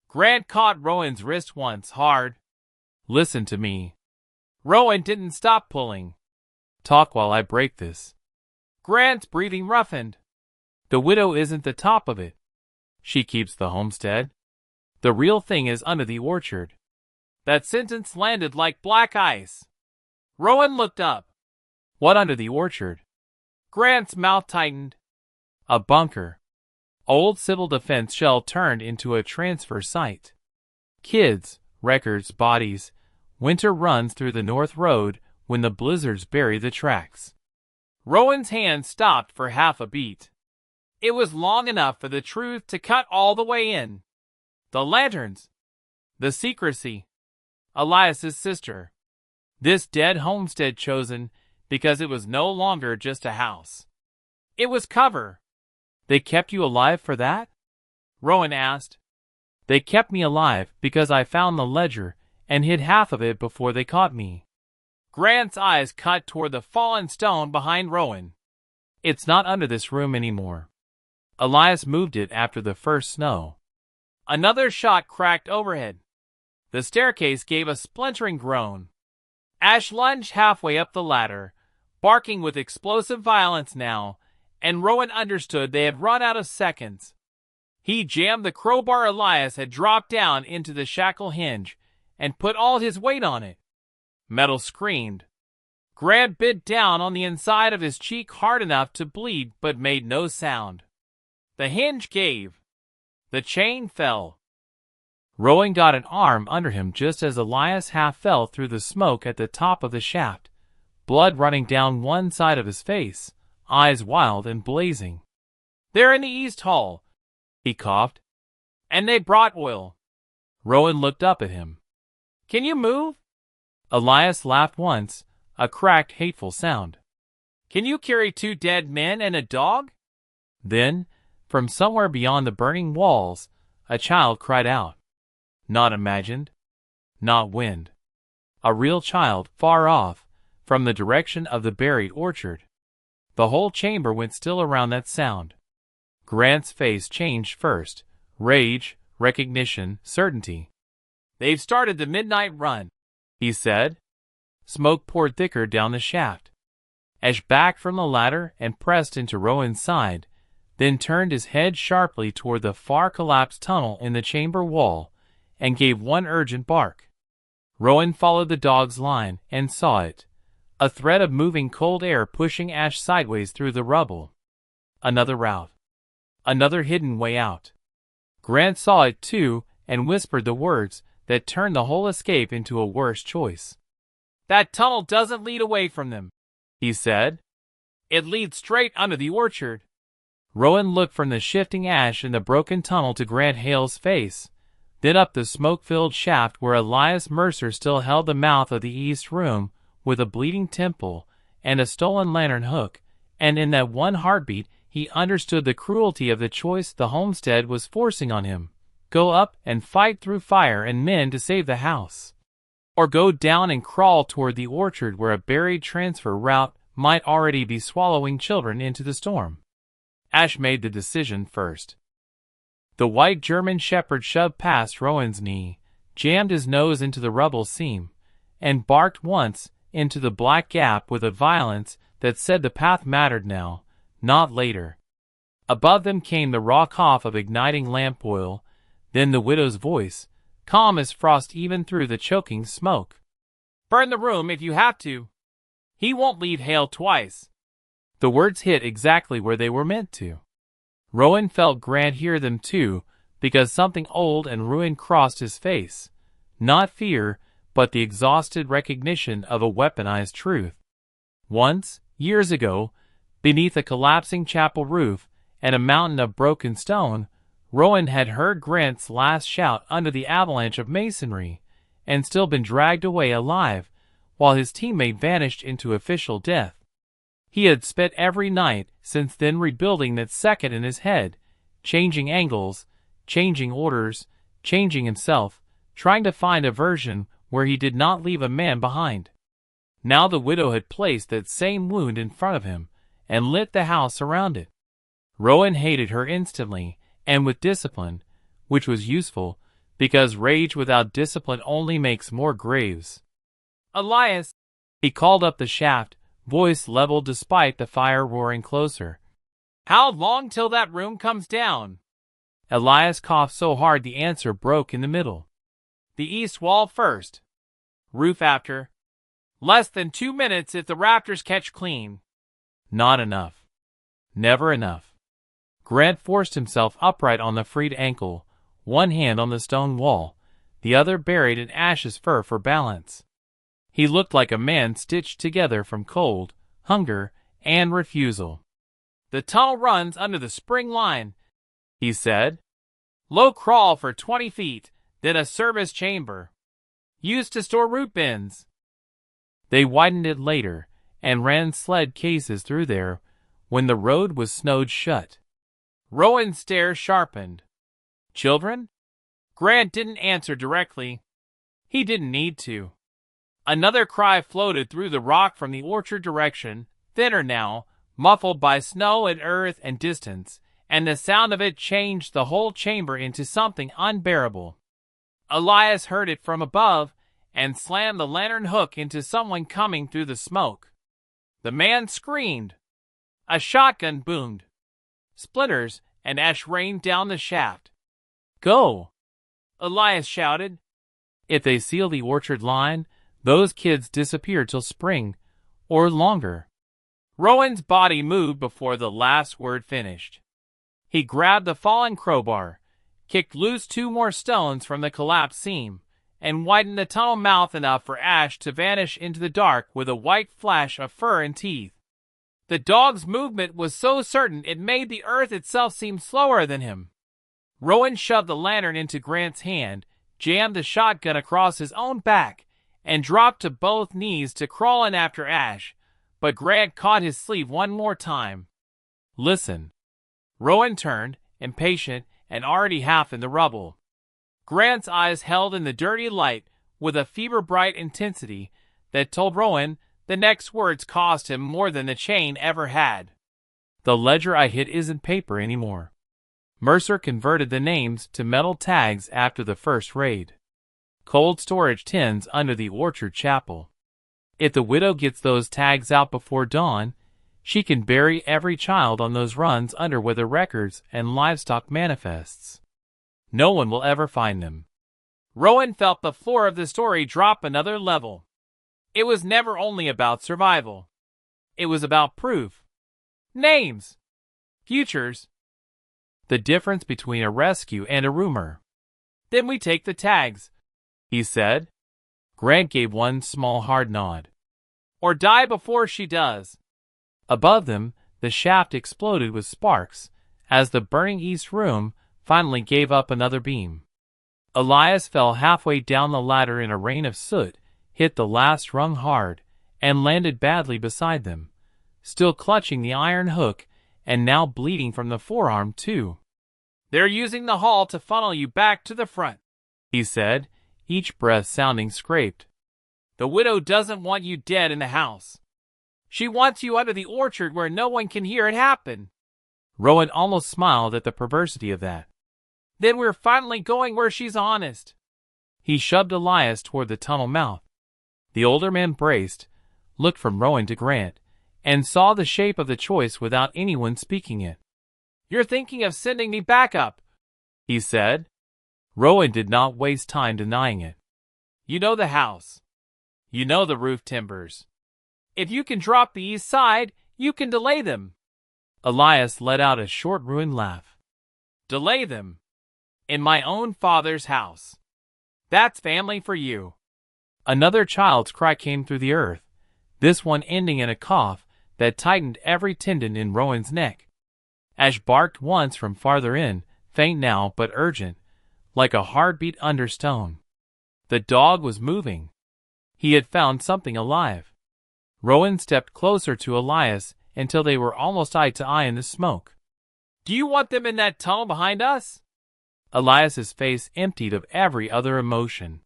Grant caught Rowan's wrist once hard. Listen to me. Rowan didn't stop pulling. Talk while I break this. Grant's breathing roughened. The widow isn't the top of it. She keeps the homestead. The real thing is under the orchard. That sentence landed like black ice. Rowan looked up. What under the orchard? Grant's mouth tightened. A bunker. Old civil defense shell turned into a transfer site. Kids, records, bodies. Winter runs through the North Road when the blizzards bury the tracks. Rowan's hand stopped for half a beat. It was long enough for the truth to cut all the way in. The lanterns. The secrecy. Elias's sister. This dead homestead chosen because it was no longer just a house. It was cover. They kept you alive for that? Rowan asked. They kept me alive because I found the ledger and hid half of it before they caught me. Grant's eyes cut toward the fallen stone behind Rowan. It's not under this room anymore. Elias moved it after the first snow. Another shot cracked overhead. The staircase gave a splintering groan. Ash lunged halfway up the ladder, barking with explosive violence now, and Rowan understood they had run out of seconds. He jammed the crowbar Elias had dropped down into the shackle hinge and put all his weight on it. Metal screamed. Grant bit down on the inside of his cheek hard enough to bleed but made no sound. The hinge gave. The chain fell. Rowan got an arm under him just as Elias half fell through the smoke at the top of the shaft, blood running down one side of his face, eyes wild and blazing. They're in the East Hall, he coughed. And they brought oil. Rowan looked up at him. Can you move? Elias laughed once, a cracked, hateful sound. Can you carry 2 dead men and a dog? Then, from somewhere beyond the burning walls, a child cried out. Not imagined, not wind. A real child, far off, from the direction of the buried orchard. The whole chamber went still around that sound. Grant's face changed first. Rage, recognition, certainty. They've started the midnight run, he said. Smoke poured thicker down the shaft. Ash backed from the ladder and pressed into Rowan's side, then turned his head sharply toward the far collapsed tunnel in the chamber wall and gave one urgent bark. Rowan followed the dog's line and saw it, a thread of moving cold air pushing Ash sideways through the rubble. Another route. Another hidden way out. Grant saw it too and whispered the words that turned the whole escape into a worse choice. That tunnel doesn't lead away from them, he said. It leads straight under the orchard. Rowan looked from the shifting ash in the broken tunnel to Grant Hale's face, then up the smoke-filled shaft where Elias Mercer still held the mouth of the east room with a bleeding temple and a stolen lantern hook, and in that one heartbeat he understood the cruelty of the choice the Homestead was forcing on him. Go up and fight through fire and men to save the house, or go down and crawl toward the orchard where a buried transfer route might already be swallowing children into the storm. Ash made the decision first. The white German shepherd shoved past Rowan's knee, jammed his nose into the rubble seam, and barked once into the black gap with a violence that said the path mattered now, not later. Above them came the raw cough of igniting lamp oil, then the widow's voice, calm as frost even through the choking smoke. "Burn the room if you have to. He won't leave Hale twice." The words hit exactly where they were meant to. Rowan felt Grant hear them too, because something old and ruined crossed his face. Not fear, but the exhausted recognition of a weaponized truth. Once, years ago, beneath a collapsing chapel roof and a mountain of broken stone, Rowan had heard Grant's last shout under the avalanche of masonry, and still been dragged away alive, while his teammate vanished into official death. He had spent every night since then rebuilding that second in his head, changing angles, changing orders, changing himself, trying to find a version where he did not leave a man behind. Now the widow had placed that same wound in front of him, and lit the house around it. Rowan hated her instantly, and with discipline, which was useful, because rage without discipline only makes more graves. "Elias!" He called up the shaft, voice leveled despite the fire roaring closer. "How long till that room comes down?" Elias coughed so hard the answer broke in the middle. "The east wall first. Roof after. Less than 2 minutes if the rafters catch clean." Not enough. Never enough. Grant forced himself upright on the freed ankle, one hand on the stone wall, the other buried in Ash's fur for balance. He looked like a man stitched together from cold, hunger, and refusal. "The tunnel runs under the spring line," he said. "Low crawl for 20 feet, then a service chamber. Used to store root bins." They widened it later, and ran sled cases through there, when the road was snowed shut. Rowan's stare sharpened. "Children?" Grant didn't answer directly. He didn't need to. Another cry floated through the rock from the orchard direction, thinner now, muffled by snow and earth and distance, and the sound of it changed the whole chamber into something unbearable. Elias heard it from above, and slammed the lantern hook into someone coming through the smoke. The man screamed. A shotgun boomed. Splinters and ash rained down the shaft. "Go!" Elias shouted. "If they seal the orchard line, those kids disappear till spring, or longer." Rowan's body moved before the last word finished. He grabbed the fallen crowbar, kicked loose 2 more stones from the collapsed seam, and widened the tunnel mouth enough for Ash to vanish into the dark with a white flash of fur and teeth. The dog's movement was so certain it made the earth itself seem slower than him. Rowan shoved the lantern into Grant's hand, jammed the shotgun across his own back, and dropped to both knees to crawl in after Ash, but Grant caught his sleeve one more time. "Listen." Rowan turned, impatient and already half in the rubble. Grant's eyes held in the dirty light with a fever-bright intensity that told Rowan the next words cost him more than the chain ever had. "The ledger I hid isn't paper anymore. Mercer converted the names to metal tags after the first raid. Cold storage tins under the orchard chapel. If the widow gets those tags out before dawn, she can bury every child on those runs under where the records and livestock manifests. No one will ever find them." Rowan felt the floor of the story drop another level. It was never only about survival. It was about proof. Names. Futures. The difference between a rescue and a rumor. "Then we take the tags," he said. Grant gave one small hard nod. "Or die before she does." Above them, the shaft exploded with sparks, as the burning east room finally gave up another beam. Elias fell halfway down the ladder in a rain of soot, hit the last rung hard, and landed badly beside them, still clutching the iron hook and now bleeding from the forearm too. "They're using the hall to funnel you back to the front," he said, each breath sounding scraped. "The widow doesn't want you dead in the house. She wants you under the orchard where no one can hear it happen." Rowan almost smiled at the perversity of that. "Then we're finally going where she's honest." He shoved Elias toward the tunnel mouth. The older man braced, looked from Rowan to Grant, and saw the shape of the choice without anyone speaking it. "You're thinking of sending me back up," he said. Rowan did not waste time denying it. "You know the house. You know the roof timbers. If you can drop the east side, you can delay them." Elias let out a short ruined laugh. "Delay them? In my own father's house? That's family for you." Another child's cry came through the earth, this one ending in a cough that tightened every tendon in Rowan's neck. Ash barked once from farther in, faint now but urgent, like a heartbeat under stone. The dog was moving. He had found something alive. Rowan stepped closer to Elias until they were almost eye to eye in the smoke. "Do you want them in that tunnel behind us?" Elias's face emptied of every other emotion.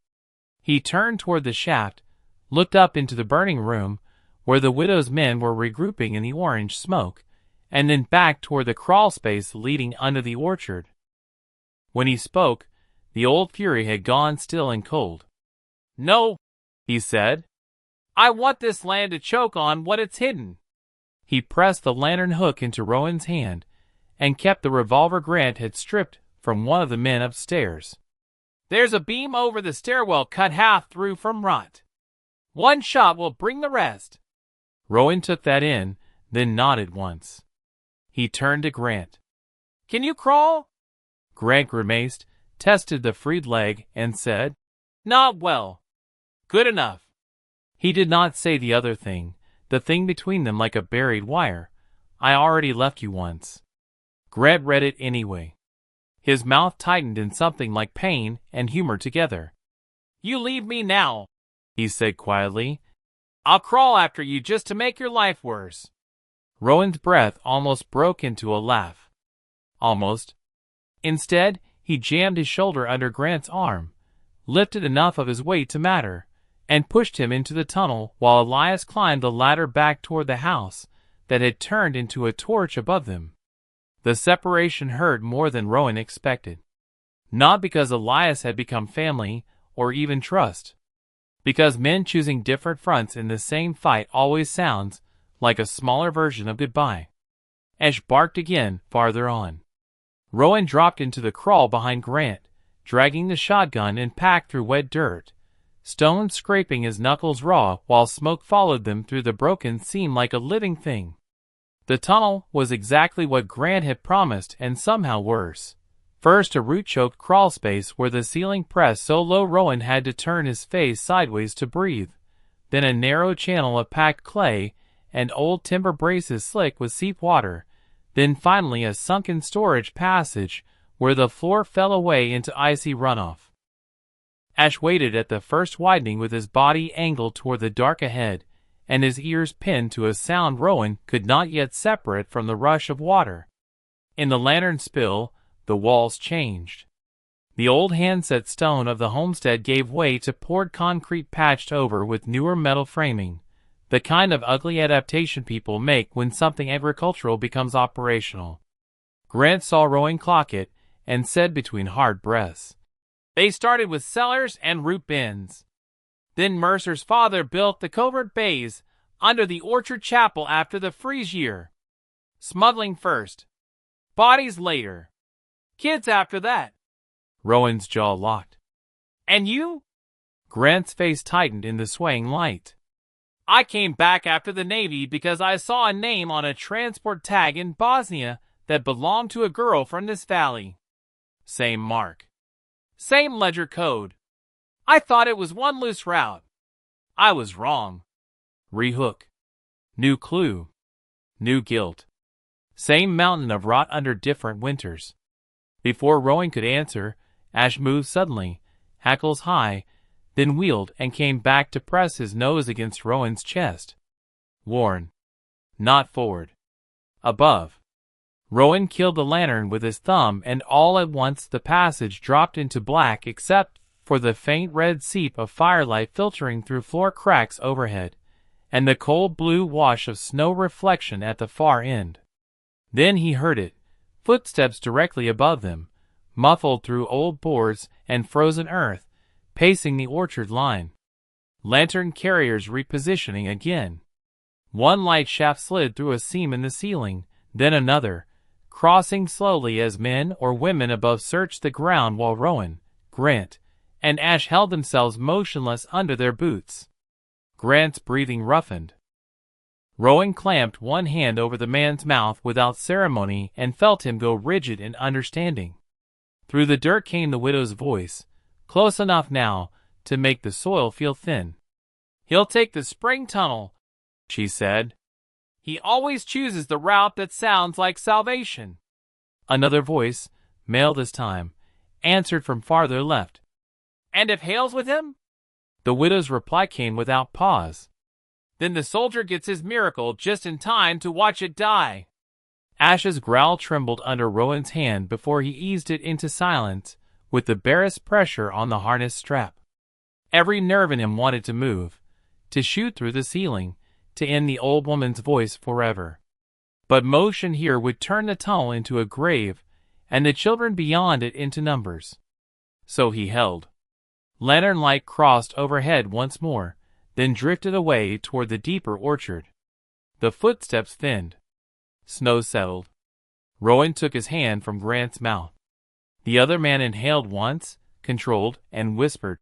He turned toward the shaft, looked up into the burning room, where the widow's men were regrouping in the orange smoke, and then back toward the crawl space leading under the orchard. When he spoke, the old fury had gone still and cold. "No," he said. "I want this land to choke on what it's hidden." He pressed the lantern hook into Rowan's hand and kept the revolver Grant had stripped from one of the men upstairs. "There's a beam over the stairwell cut half through from rot. One shot will bring the rest." Rowan took that in, then nodded once. He turned to Grant. "Can you crawl?" Grant grimaced, tested the freed leg, and said, "Not well. Good enough." He did not say the other thing, the thing between them like a buried wire. "I already left you once." Grant read it anyway. His mouth tightened in something like pain and humor together. "You leave me now," he said quietly. "I'll crawl after you just to make your life worse." Rowan's breath almost broke into a laugh. Almost. Instead, he jammed his shoulder under Grant's arm, lifted enough of his weight to matter, and pushed him into the tunnel while Elias climbed the ladder back toward the house that had turned into a torch above them. The separation hurt more than Rowan expected. Not because Elias had become family or even trust. Because men choosing different fronts in the same fight always sounds like a smaller version of goodbye. Ash barked again farther on. Rowan dropped into the crawl behind Grant, dragging the shotgun and pack through wet dirt, stones scraping his knuckles raw while smoke followed them through the broken seam like a living thing. The tunnel was exactly what Grant had promised and somehow worse. First a root-choked crawl space where the ceiling pressed so low Rowan had to turn his face sideways to breathe, then a narrow channel of packed clay and old timber braces slick with seep water, then finally a sunken storage passage where the floor fell away into icy runoff. Ash waited at the first widening with his body angled toward the dark ahead, and his ears pinned to a sound Rowan could not yet separate from the rush of water. In the lantern spill, the walls changed. The old handset stone of the homestead gave way to poured concrete patched over with newer metal framing, the kind of ugly adaptation people make when something agricultural becomes operational. Grant saw Rowan clock it and said between hard breaths, "They started with cellars and root bins. Then Mercer's father built the covert bays under the orchard chapel after the freeze year. Smuggling first. Bodies later. Kids after that." Rowan's jaw locked. "And you?" Grant's face tightened in the swaying light. "I came back after the Navy because I saw a name on a transport tag in Bosnia that belonged to a girl from this valley. Same mark. Same ledger code. I thought it was one loose route. I was wrong. Rehook. New clue. New guilt. Same mountain of rot under different winters. Before Rowan could answer, Ash moved suddenly, hackles high, then wheeled and came back to press his nose against Rowan's chest. Warn. Not forward. Above. Rowan killed the lantern with his thumb, and all at once the passage dropped into black except for the faint red seep of firelight filtering through floor cracks overhead, and the cold blue wash of snow reflection at the far end. Then he heard it, footsteps directly above them, muffled through old boards and frozen earth, pacing the orchard line. Lantern carriers repositioning again. One light shaft slid through a seam in the ceiling, then another, crossing slowly as men or women above searched the ground while Rowan, Grant, and Ash held themselves motionless under their boots. Grant's breathing roughened. Rowan clamped one hand over the man's mouth without ceremony and felt him go rigid in understanding. Through the dirt came the widow's voice, close enough now to make the soil feel thin. "He'll take the spring tunnel," she said. "He always chooses the route that sounds like salvation." Another voice, male this time, answered from farther left. "And if Hale's with him?" The widow's reply came without pause. "Then the soldier gets his miracle just in time to watch it die." Ash's growl trembled under Rowan's hand before he eased it into silence with the barest pressure on the harness strap. Every nerve in him wanted to move, to shoot through the ceiling, to end the old woman's voice forever. But motion here would turn the tunnel into a grave, and the children beyond it into numbers. So he held. Lantern light crossed overhead once more, then drifted away toward the deeper orchard. The footsteps thinned. Snow settled. Rowan took his hand from Grant's mouth. The other man inhaled once, controlled, and whispered,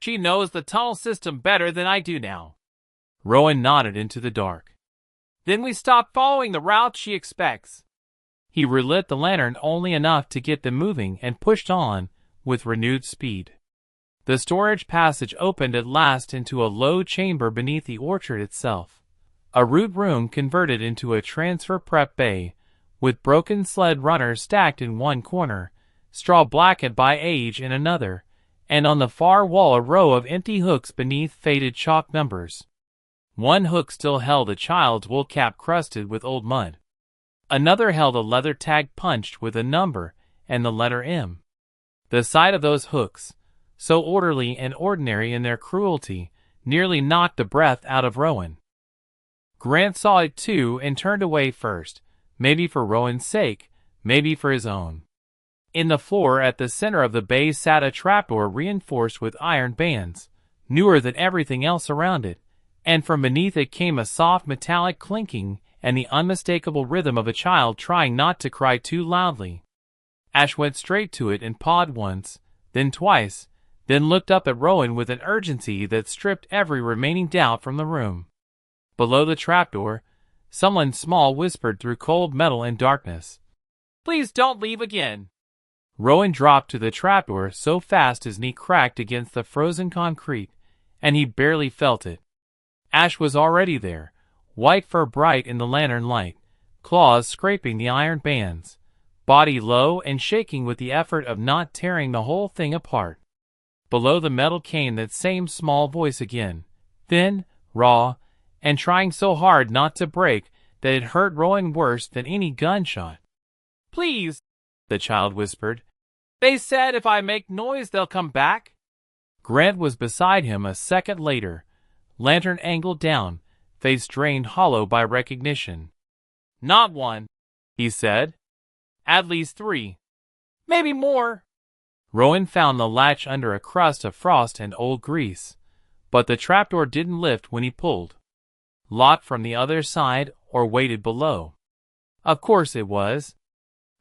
"She knows the tunnel system better than I do now." Rowan nodded into the dark. "Then we stop following the route she expects." He relit the lantern only enough to get them moving and pushed on with renewed speed. The storage passage opened at last into a low chamber beneath the orchard itself. A root room converted into a transfer prep bay, with broken sled runners stacked in one corner, straw blackened by age in another, and on the far wall a row of empty hooks beneath faded chalk numbers. One hook still held a child's wool cap crusted with old mud. Another held a leather tag punched with a number and the letter M. The sight of those hooks, so orderly and ordinary in their cruelty, nearly knocked the breath out of Rowan. Grant saw it too and turned away first, maybe for Rowan's sake, maybe for his own. In the floor at the center of the bay sat a trapdoor reinforced with iron bands, newer than everything else around it, and from beneath it came a soft metallic clinking and the unmistakable rhythm of a child trying not to cry too loudly. Ash went straight to it and pawed once, then twice, then looked up at Rowan with an urgency that stripped every remaining doubt from the room. Below the trapdoor, someone small whispered through cold metal and darkness, "Please don't leave again." Rowan dropped to the trapdoor so fast his knee cracked against the frozen concrete, and he barely felt it. Ash was already there, white fur bright in the lantern light, claws scraping the iron bands, body low and shaking with the effort of not tearing the whole thing apart. Below the metal came that same small voice again, thin, raw, and trying so hard not to break that it hurt Rowan worse than any gunshot. "Please," the child whispered. "They said if I make noise they'll come back." Grant was beside him a second later, lantern angled down, face drained hollow by recognition. "Not one," he said. "At least 3. Maybe more." Rowan found the latch under a crust of frost and old grease, but the trapdoor didn't lift when he pulled. Locked from the other side or weighted below. Of course it was.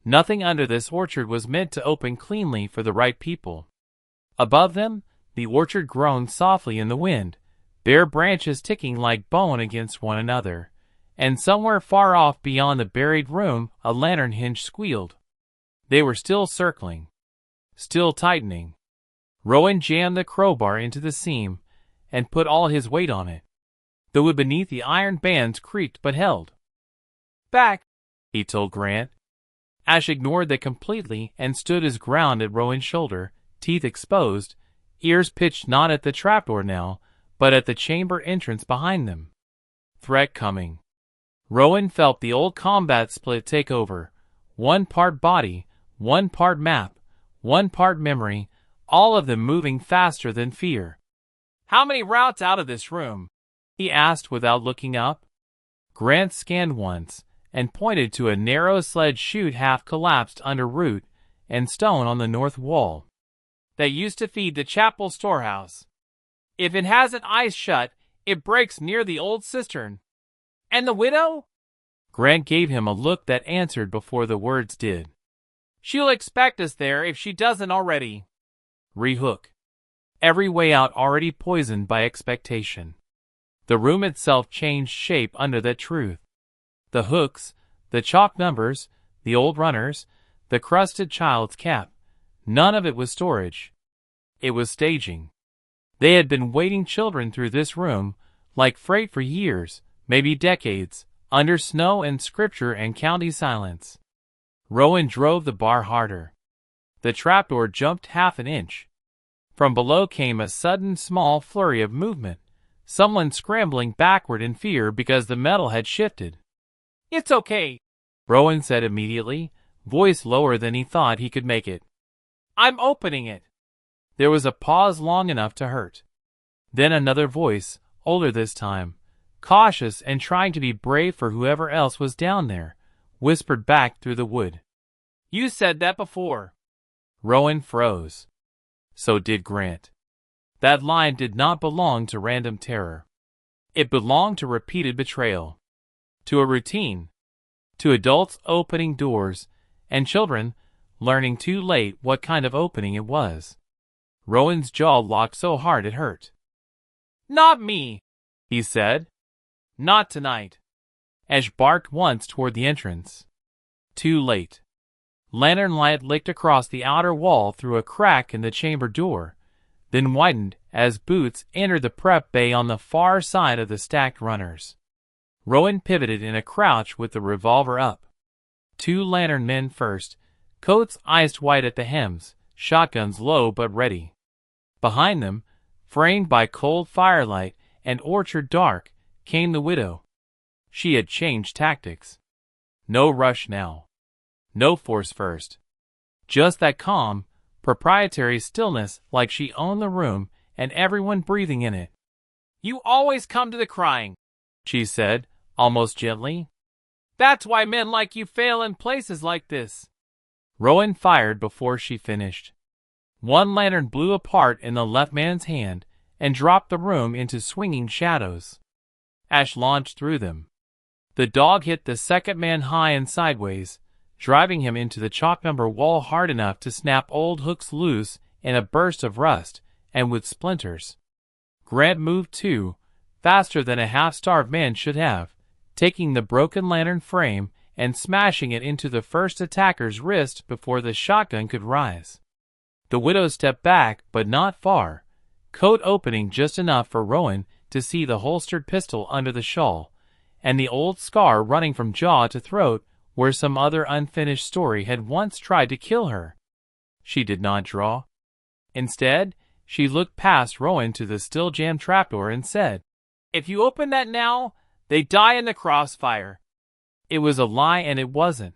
Nothing under this orchard was meant to open cleanly for the right people. Above them, the orchard groaned softly in the wind, bare branches ticking like bone against one another, and somewhere far off beyond the buried room a lantern hinge squealed. They were still circling, still tightening. Rowan jammed the crowbar into the seam and put all his weight on it. The wood beneath the iron bands creaked but held. "Back," he told Grant. Ash ignored that completely and stood his ground at Rowan's shoulder, teeth exposed, ears pitched not at the trapdoor now, but at the chamber entrance behind them. Threat coming. Rowan felt the old combat split take over. 1 part body, 1 part map, 1 part memory, all of them moving faster than fear. "How many routes out of this room?" he asked without looking up. Grant scanned once, and pointed to a narrow sledge chute half collapsed under root and stone on the north wall. "That used to feed the chapel storehouse. If it hasn't ice shut, it breaks near the old cistern." "And the widow?" Grant gave him a look that answered before the words did. "She'll expect us there if she doesn't already." Rehook. Every way out already poisoned by expectation. The room itself changed shape under that truth. The hooks, the chalk numbers, the old runners, the crusted child's cap, none of it was storage. It was staging. They had been waiting children through this room, like freight for years, maybe decades, under snow and scripture and county silence. Rowan drove the bar harder. The trapdoor jumped half an inch. From below came a sudden small flurry of movement, someone scrambling backward in fear because the metal had shifted. "It's okay," Rowan said immediately, voice lower than he thought he could make it. "I'm opening it." There was a pause long enough to hurt. Then another voice, older this time, cautious and trying to be brave for whoever else was down there, whispered back through the wood. "You said that before." Rowan froze. So did Grant. That line did not belong to random terror. It belonged to repeated betrayal. To a routine. To adults opening doors, and children learning too late what kind of opening it was. Rowan's jaw locked so hard it hurt. "Not me," he said. "Not tonight." Ash barked once toward the entrance. Too late. Lantern light licked across the outer wall through a crack in the chamber door, then widened as Boots entered the prep bay on the far side of the stacked runners. Rowan pivoted in a crouch with the revolver up. 2 lantern men first, coats iced white at the hems, shotguns low but ready. Behind them, framed by cold firelight and orchard dark, came the widow. She had changed tactics. No rush now. No force first. Just that calm, proprietary stillness like she owned the room and everyone breathing in it. "You always come to the crying," she said, almost gently. "That's why men like you fail in places like this." Rowan fired before she finished. 1 lantern blew apart in the left man's hand and dropped the room into swinging shadows. Ash launched through them. The dog hit the second man high and sideways, driving him into the chalk number wall hard enough to snap old hooks loose in a burst of rust and with splinters. Grant moved too, faster than a half-starved man should have, taking the broken lantern frame and smashing it into the first attacker's wrist before the shotgun could rise. The widow stepped back, but not far, coat opening just enough for Rowan to see the holstered pistol under the shawl, and the old scar running from jaw to throat where some other unfinished story had once tried to kill her. She did not draw. Instead, she looked past Rowan to the still jammed trapdoor and said, "If you open that now, they die in the crossfire." It was a lie and it wasn't.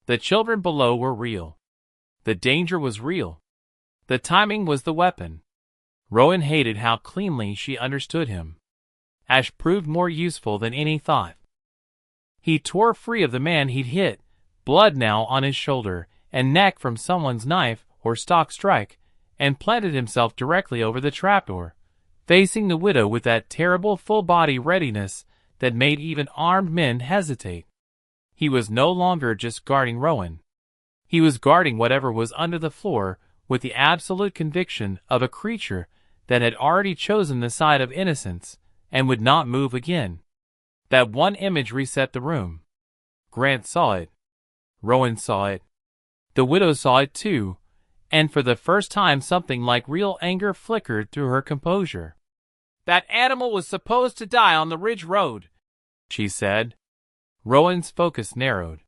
The children below were real. The danger was real. The timing was the weapon. Rowan hated how cleanly she understood him. Ash proved more useful than any thought. He tore free of the man he'd hit, blood now on his shoulder and neck from someone's knife or stock strike, and planted himself directly over the trapdoor, facing the widow with that terrible full-body readiness that made even armed men hesitate. He was no longer just guarding Rowan. He was guarding whatever was under the floor with the absolute conviction of a creature that had already chosen the side of innocence and would not move again. That one image reset the room. Grant saw it. Rowan saw it. The widow saw it too, and for the first time something like real anger flickered through her composure. "That animal was supposed to die on the Ridge Road," she said. Rowan's focus narrowed.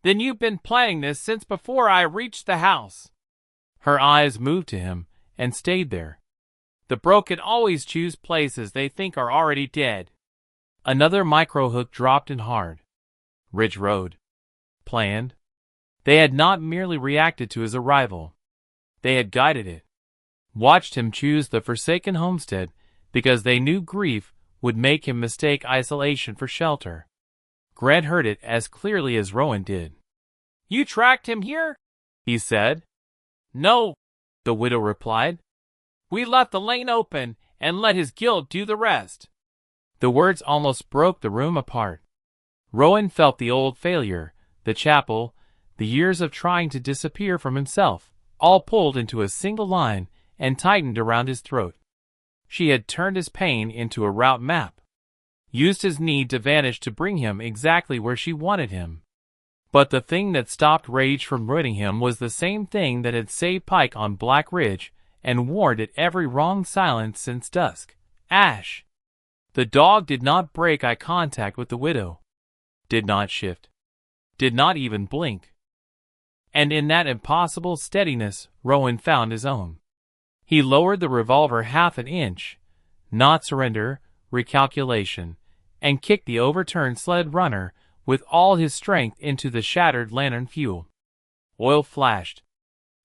Then you've been playing this since before I reached the house. Her eyes moved to him and stayed there. The broken always choose places they think are already dead. Another micro-hook dropped in hard. Ridge Road. Planned. They had not merely reacted to his arrival. They had guided it. Watched him choose the forsaken homestead because they knew grief would make him mistake isolation for shelter. Grant heard it as clearly as Rowan did. You tracked him here? He said. No, the widow replied. We left the lane open and let his guilt do the rest. The words almost broke the room apart. Rowan felt the old failure, the chapel, the years of trying to disappear from himself, all pulled into a single line and tightened around his throat. She had turned his pain into a route map, used his need to vanish to bring him exactly where she wanted him. But the thing that stopped rage from ruining him was the same thing that had saved Pike on Black Ridge and warned at every wrong silence since dusk. Ash. The dog did not break eye contact with the widow, did not shift, did not even blink. And in that impossible steadiness, Rowan found his own. He lowered the revolver half an inch, not surrender, recalculation, and kicked the overturned sled runner with all his strength into the shattered lantern fuel. Oil flashed.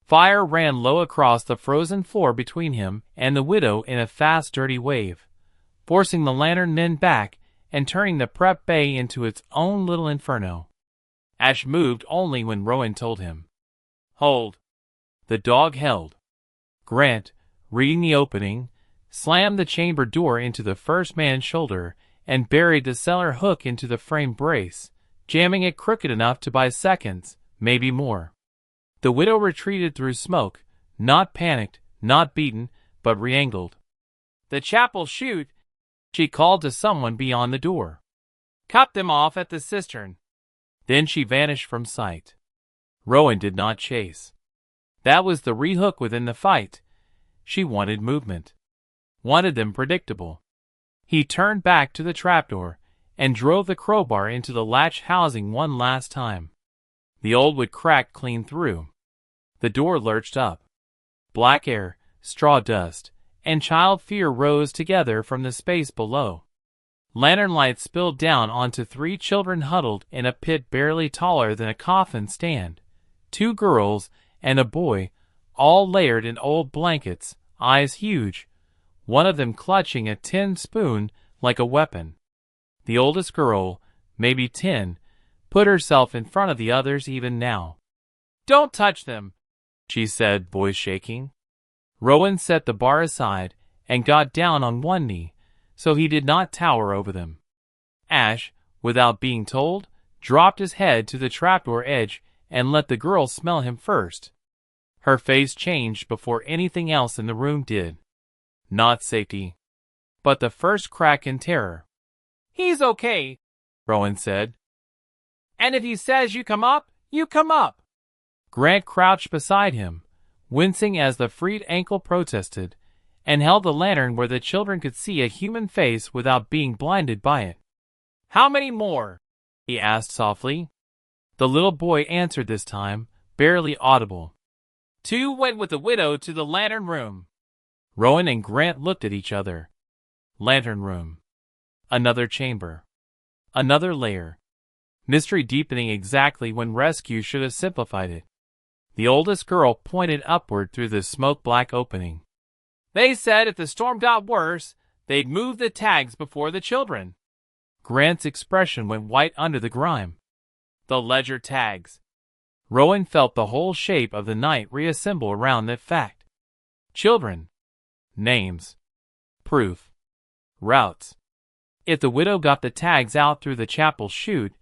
Fire ran low across the frozen floor between him and the widow in a fast, dirty wave, forcing the lantern men back and turning the prep bay into its own little inferno. Ash moved only when Rowan told him. Hold. The dog held. Grant, reading the opening, slammed the chamber door into the first man's shoulder and buried the cellar hook into the frame brace, jamming it crooked enough to buy seconds, maybe more. The widow retreated through smoke, not panicked, not beaten, but re-angled. The chapel chute, she called to someone beyond the door. Cut them off at the cistern. Then she vanished from sight. Rowan did not chase. That was the re-hook within the fight. She wanted movement. Wanted them predictable. He turned back to the trapdoor and drove the crowbar into the latch housing one last time. The old wood cracked clean through. The door lurched up. Black air, straw dust, and child fear rose together from the space below. Lantern light spilled down onto 3 children huddled in a pit barely taller than a coffin stand. 2 girls and a boy, all layered in old blankets, eyes huge, one of them clutching a tin spoon like a weapon. The oldest girl, maybe 10, put herself in front of the others even now. Don't touch them, she said, voice shaking. Rowan set the bar aside and got down on one knee, so he did not tower over them. Ash, without being told, dropped his head to the trapdoor edge and let the girl smell him first. Her face changed before anything else in the room did. Not safety, but the first crack in terror. He's okay, Rowan said. And if he says you come up, you come up. Grant crouched beside him, wincing as the freed ankle protested, and held the lantern where the children could see a human face without being blinded by it. How many more? He asked softly. The little boy answered this time, barely audible. 2 went with the widow to the lantern room. Rowan and Grant looked at each other. Lantern room. Another chamber. Another layer. Mystery deepening exactly when rescue should have simplified it. The oldest girl pointed upward through the smoke-black opening. They said if the storm got worse, they'd move the tags before the children. Grant's expression went white under the grime. The ledger tags. Rowan felt the whole shape of the night reassemble around that fact. Children. Names. Proof. Routes. If the widow got the tags out through the chapel chute,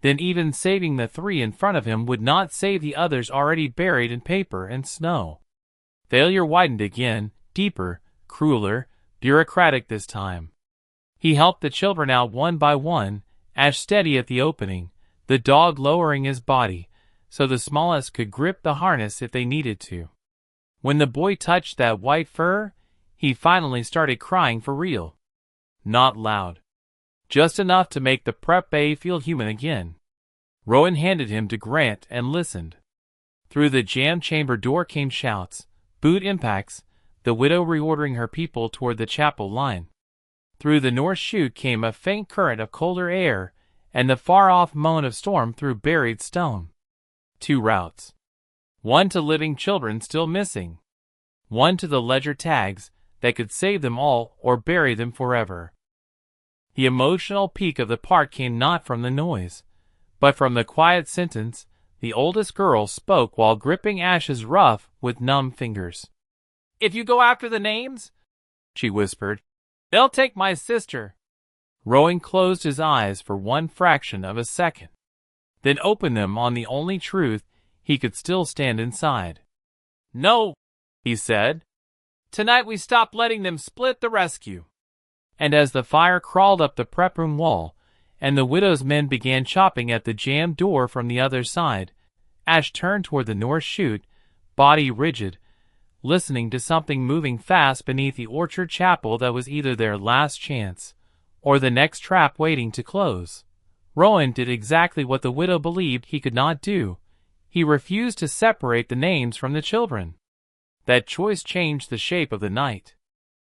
then even saving the 3 in front of him would not save the others already buried in paper and snow. Failure widened again, deeper, crueler, bureaucratic this time. He helped the children out one by one, Ash steady at the opening, the dog lowering his body, so the smallest could grip the harness if they needed to. When the boy touched that white fur, he finally started crying for real. Not loud. Just enough to make the prep bay feel human again. Rowan handed him to Grant and listened. Through the jammed chamber door came shouts, boot impacts, the widow reordering her people toward the chapel line. Through the north chute came a faint current of colder air, and the far-off moan of storm through buried stone. 2 routes. One to living children still missing. One to the ledger tags that could save them all or bury them forever. The emotional peak of the part came not from the noise, but from the quiet sentence the oldest girl spoke while gripping Ash's ruff with numb fingers. "If you go after the names," she whispered, "they'll take my sister." Rowan closed his eyes for one fraction of a second, then opened them on the only truth he could still stand inside. "No," he said. "Tonight we stopped letting them split the rescue." And as the fire crawled up the prep room wall, and the widow's men began chopping at the jammed door from the other side, Ash turned toward the north chute, body rigid, listening to something moving fast beneath the orchard chapel that was either their last chance, or the next trap waiting to close. Rowan did exactly what the widow believed he could not do. He refused to separate the names from the children. That choice changed the shape of the night.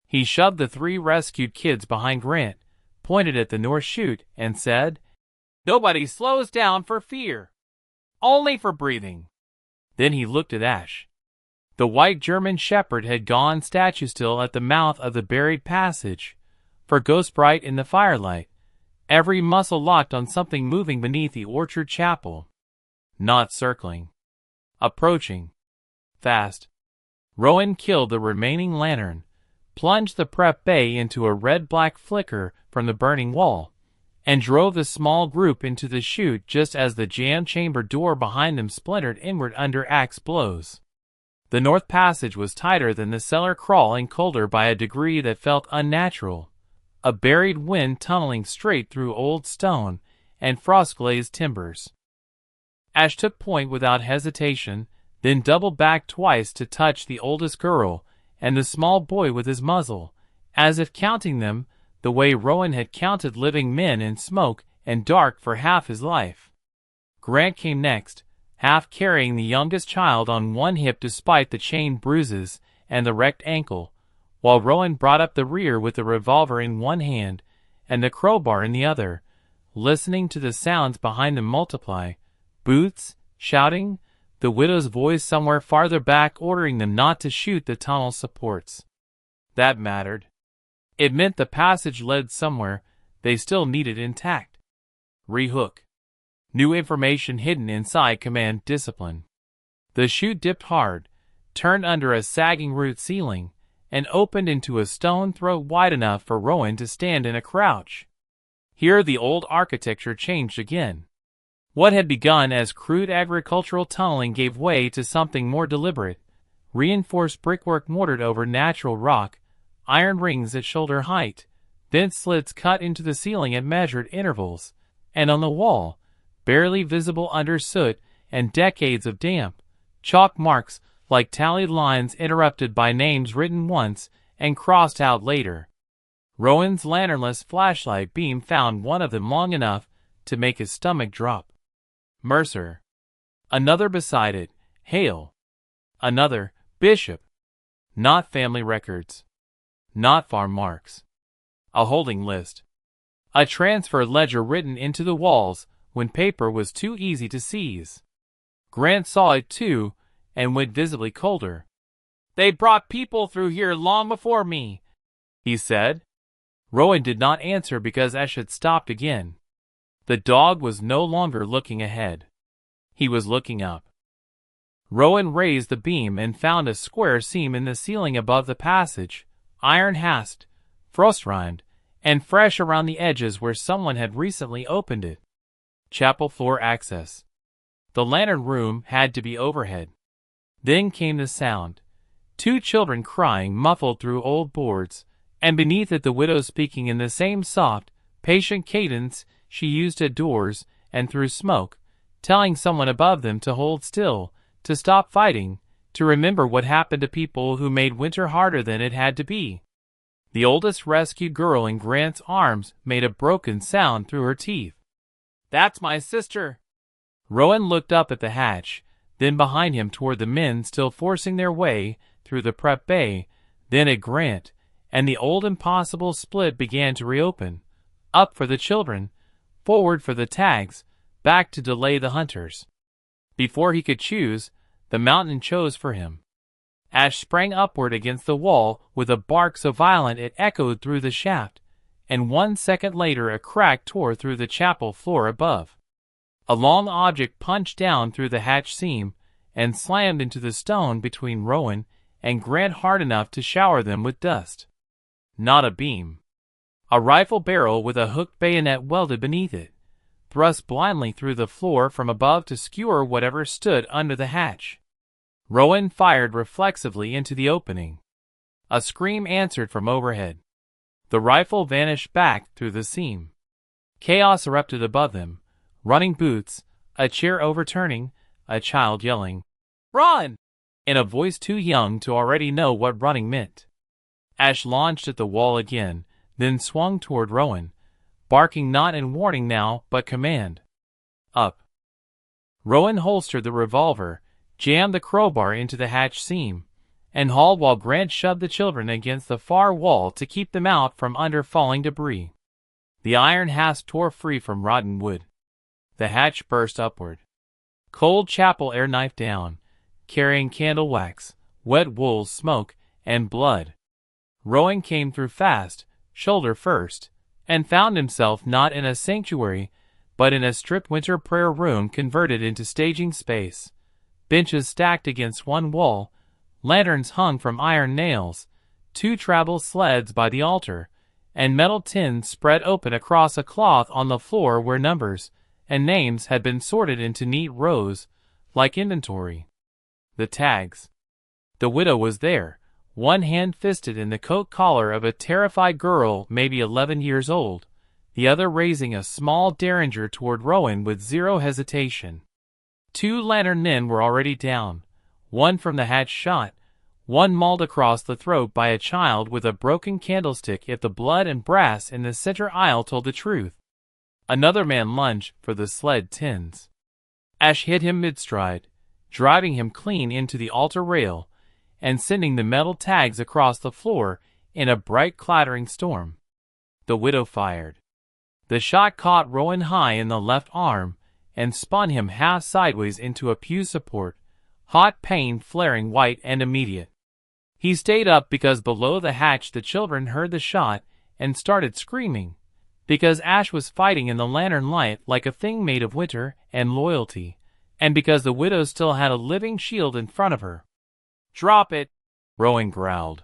He shoved the 3 rescued kids behind Grant, pointed at the north chute, and said, "Nobody slows down for fear. Only for breathing." Then he looked at Ash. The white German shepherd had gone statue still at the mouth of the buried passage, for ghost bright in the firelight, every muscle locked on something moving beneath the orchard chapel. Not circling. Approaching. Fast. Rowan killed the remaining lantern, plunged the prep bay into a red-black flicker from the burning wall, and drove the small group into the chute just as the jammed chamber door behind them splintered inward under axe blows. The north passage was tighter than the cellar crawl and colder by a degree that felt unnatural, a buried wind tunneling straight through old stone and frost-glazed timbers. Ash took point without hesitation, then doubled back twice to touch the oldest girl and the small boy with his muzzle, as if counting them the way Rowan had counted living men in smoke and dark for half his life. Grant came next, half carrying the youngest child on one hip despite the chain bruises and the wrecked ankle, while Rowan brought up the rear with the revolver in one hand and the crowbar in the other, listening to the sounds behind them multiply, boots, shouting, the widow's voice somewhere farther back ordering them not to shoot the tunnel supports. That mattered. It meant the passage led somewhere they still needed intact. Rehook. New information hidden inside command discipline. The chute dipped hard, turned under a sagging root ceiling, and opened into a stone throat wide enough for Rowan to stand in a crouch. Here the old architecture changed again. What had begun as crude agricultural tunneling gave way to something more deliberate, reinforced brickwork mortared over natural rock, iron rings at shoulder height, thence slits cut into the ceiling at measured intervals, and on the wall, barely visible under soot and decades of damp, chalk marks like tallied lines interrupted by names written once and crossed out later. Rowan's lanternless flashlight beam found one of them long enough to make his stomach drop. Mercer. Another beside it, Hale. Another, Bishop. Not family records. Not farm marks. A holding list. A transfer ledger written into the walls when paper was too easy to seize. Grant saw it too, and went visibly colder. "They brought people through here long before me," he said. Rowan did not answer because Ash had stopped again. The dog was no longer looking ahead. He was looking up. Rowan raised the beam and found a square seam in the ceiling above the passage, iron-hasped, frost-rimed, and fresh around the edges where someone had recently opened it. Chapel floor access. The lantern room had to be overhead. Then came the sound. 2 children crying muffled through old boards, and beneath it the widow speaking in the same soft, patient cadence she used at doors and through smoke, telling someone above them to hold still, to stop fighting, to remember what happened to people who made winter harder than it had to be. The oldest rescued girl in Grant's arms made a broken sound through her teeth. "That's my sister," Rowan looked up at the hatch, then behind him toward the men still forcing their way through the prep bay, then at Grant, and the old impossible split began to reopen. Up for the children, forward for the tags, back to delay the hunters. Before he could choose, the mountain chose for him. Ash sprang upward against the wall with a bark so violent it echoed through the shaft, and 1 second later a crack tore through the chapel floor above. A long object punched down through the hatch seam and slammed into the stone between Rowan and Grant hard enough to shower them with dust. Not a beam. A rifle barrel with a hooked bayonet welded beneath it, thrust blindly through the floor from above to skewer whatever stood under the hatch. Rowan fired reflexively into the opening. A scream answered from overhead. The rifle vanished back through the seam. Chaos erupted above them. Running boots, a chair overturning, a child yelling, "Run!" in a voice too young to already know what running meant. Ash launched at the wall again, then swung toward Rowan, barking not in warning now but command. Up. Rowan holstered the revolver, jammed the crowbar into the hatch seam, and hauled while Grant shoved the children against the far wall to keep them out from under falling debris. The iron hasp tore free from rotten wood. The hatch burst upward. Cold chapel air knifed down, carrying candle wax, wet wool, smoke, and blood. Rowan came through fast, shoulder first, and found himself not in a sanctuary, but in a stripped winter prayer room converted into staging space. Benches stacked against one wall, lanterns hung from iron nails, 2 travel sleds by the altar, and metal tins spread open across a cloth on the floor where numbers and names had been sorted into neat rows, like inventory. The tags. The widow was there, one hand fisted in the coat collar of a terrified girl maybe 11 years old, the other raising a small derringer toward Rowan with zero hesitation. 2 lantern men were already down, one from the hatch shot, one mauled across the throat by a child with a broken candlestick if the blood and brass in the center aisle told the truth. Another man lunged for the sled tins. Ash hit him mid-stride, driving him clean into the altar rail and sending the metal tags across the floor in a bright clattering storm. The widow fired. The shot caught Rowan high in the left arm and spun him half sideways into a pew support, hot pain flaring white and immediate. He stayed up because below the hatch the children heard the shot and started screaming, because Ash was fighting in the lantern light like a thing made of winter and loyalty, and because the widow still had a living shield in front of her. "Drop it," Rowan growled.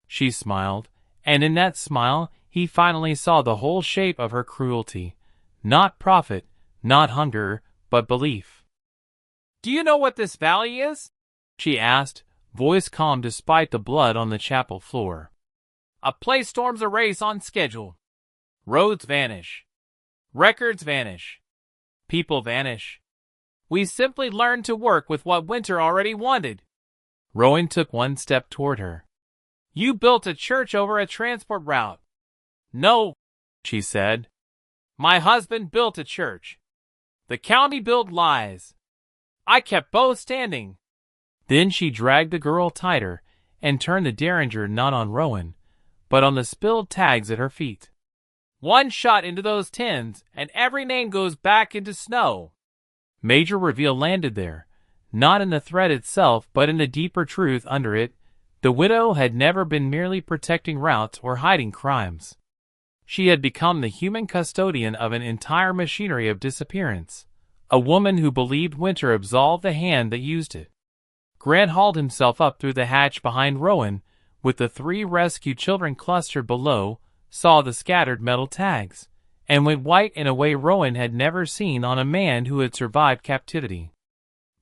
She smiled, and in that smile he finally saw the whole shape of her cruelty. Not profit, not hunger, but belief. "Do you know what this valley is?" she asked, voice calm despite the blood on the chapel floor. "A place storms a race on schedule. Roads vanish. Records vanish. People vanish. We simply learn to work with what winter already wanted." Rowan took 1 step toward her. "You built a church over a transport route." "No," she said. "My husband built a church. The county built lies. I kept both standing." Then she dragged the girl tighter and turned the derringer not on Rowan, but on the spilled tags at her feet. "1 shot into those tins, and every name goes back into snow." Major reveal landed there, not in the threat itself but in the deeper truth under it. The widow had never been merely protecting routes or hiding crimes. She had become the human custodian of an entire machinery of disappearance, a woman who believed winter absolved the hand that used it. Grant hauled himself up through the hatch behind Rowan, with the 3 rescued children clustered below, saw the scattered metal tags, and went white in a way Rowan had never seen on a man who had survived captivity.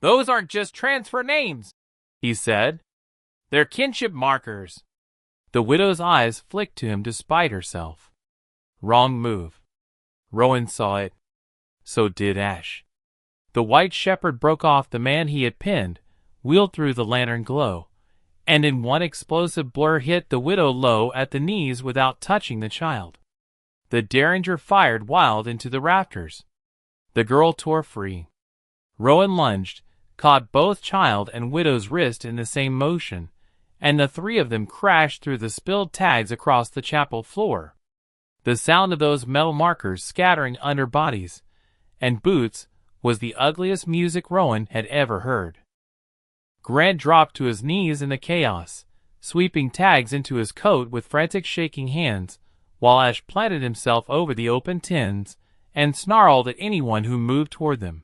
"Those aren't just transfer names," he said. "They're kinship markers." The widow's eyes flicked to him despite herself. Wrong move. Rowan saw it. So did Ash. The white shepherd broke off the man he had pinned, wheeled through the lantern glow, and in one explosive blur hit the widow low at the knees without touching the child. The derringer fired wild into the rafters. The girl tore free. Rowan lunged, caught both child and widow's wrist in the same motion, and the three of them crashed through the spilled tags across the chapel floor. The sound of those metal markers scattering under bodies and boots was the ugliest music Rowan had ever heard. Grant dropped to his knees in the chaos, sweeping tags into his coat with frantic shaking hands, while Ash planted himself over the open tins and snarled at anyone who moved toward them.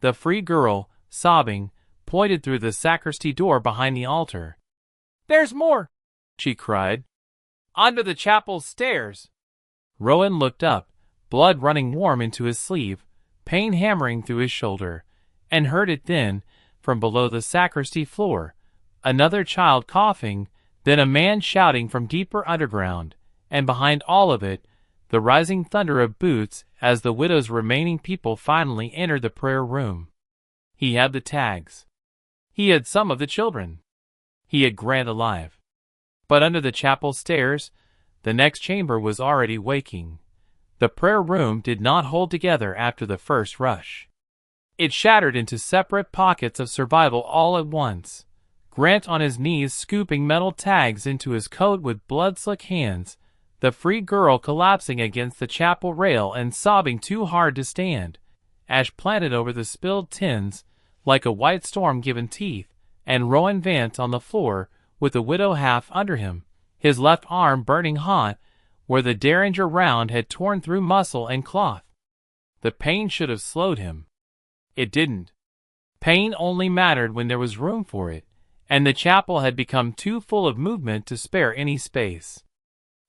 The free girl, sobbing, pointed through the sacristy door behind the altar. "There's more!" she cried. "Under the chapel's stairs!" Rowan looked up, blood running warm into his sleeve, pain hammering through his shoulder, and heard it then, from below the sacristy floor, another child coughing, then a man shouting from deeper underground, and behind all of it, the rising thunder of boots as the widow's remaining people finally entered the prayer room. He had the tags. He had some of the children. He had Grant alive. But under the chapel stairs, the next chamber was already waking. The prayer room did not hold together after the first rush. It shattered into separate pockets of survival all at once. Grant on his knees scooping metal tags into his coat with blood-slick hands, the free girl collapsing against the chapel rail and sobbing too hard to stand, Ash planted over the spilled tins like a white storm given teeth, and Rowan Vance on the floor with the widow half under him, his left arm burning hot where the derringer round had torn through muscle and cloth. The pain should have slowed him. It didn't. Pain only mattered when there was room for it, and the chapel had become too full of movement to spare any space.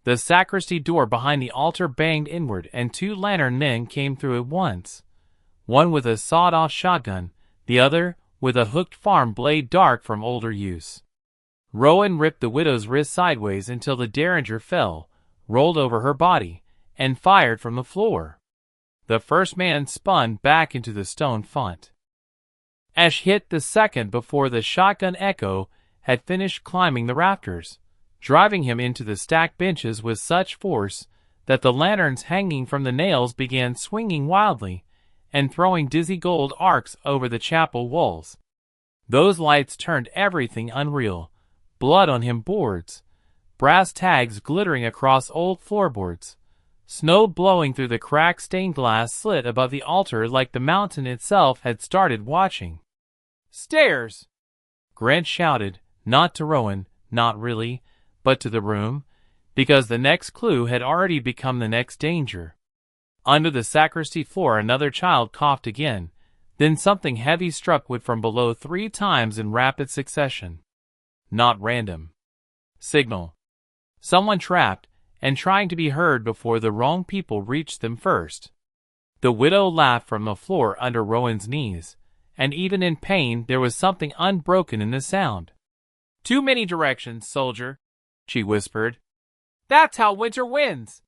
The sacristy door behind the altar banged inward and two lantern men came through at once, one with a sawed-off shotgun, the other with a hooked farm blade dark from older use. Rowan ripped the widow's wrist sideways until the derringer fell, rolled over her body, and fired from the floor. The first man spun back into the stone font. Ash hit the second before the shotgun echo had finished climbing the rafters, driving him into the stacked benches with such force that the lanterns hanging from the nails began swinging wildly and throwing dizzy gold arcs over the chapel walls. Those lights turned everything unreal. Blood on him boards, brass tags glittering across old floorboards, snow blowing through the cracked stained glass slit above the altar like the mountain itself had started watching. "Stairs!" Grant shouted, not to Rowan, not really, but to the room, because the next clue had already become the next danger. Under the sacristy floor another child coughed again, then something heavy struck wood from below 3 times in rapid succession. Not random. Signal. Someone trapped, and trying to be heard before the wrong people reached them first. The widow laughed from the floor under Rowan's knees, and even in pain there was something unbroken in the sound. "Too many directions, soldier," she whispered. "That's how winter wins."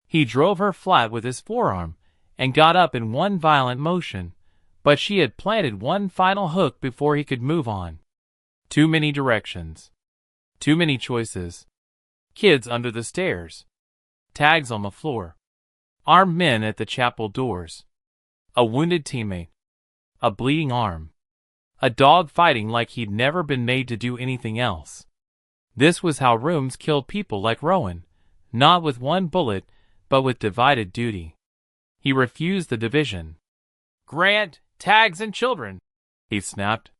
He drove her flat with his forearm, and got up in one violent motion, but she had planted one final hook before he could move on. Too many directions. Too many choices. Kids under the stairs. Tags on the floor. Armed men at the chapel doors. A wounded teammate. A bleeding arm. A dog fighting like he'd never been made to do anything else. This was how rooms killed people like Rowan, not with one bullet, but with divided duty. He refused the division. "Grant, tags and children," he snapped.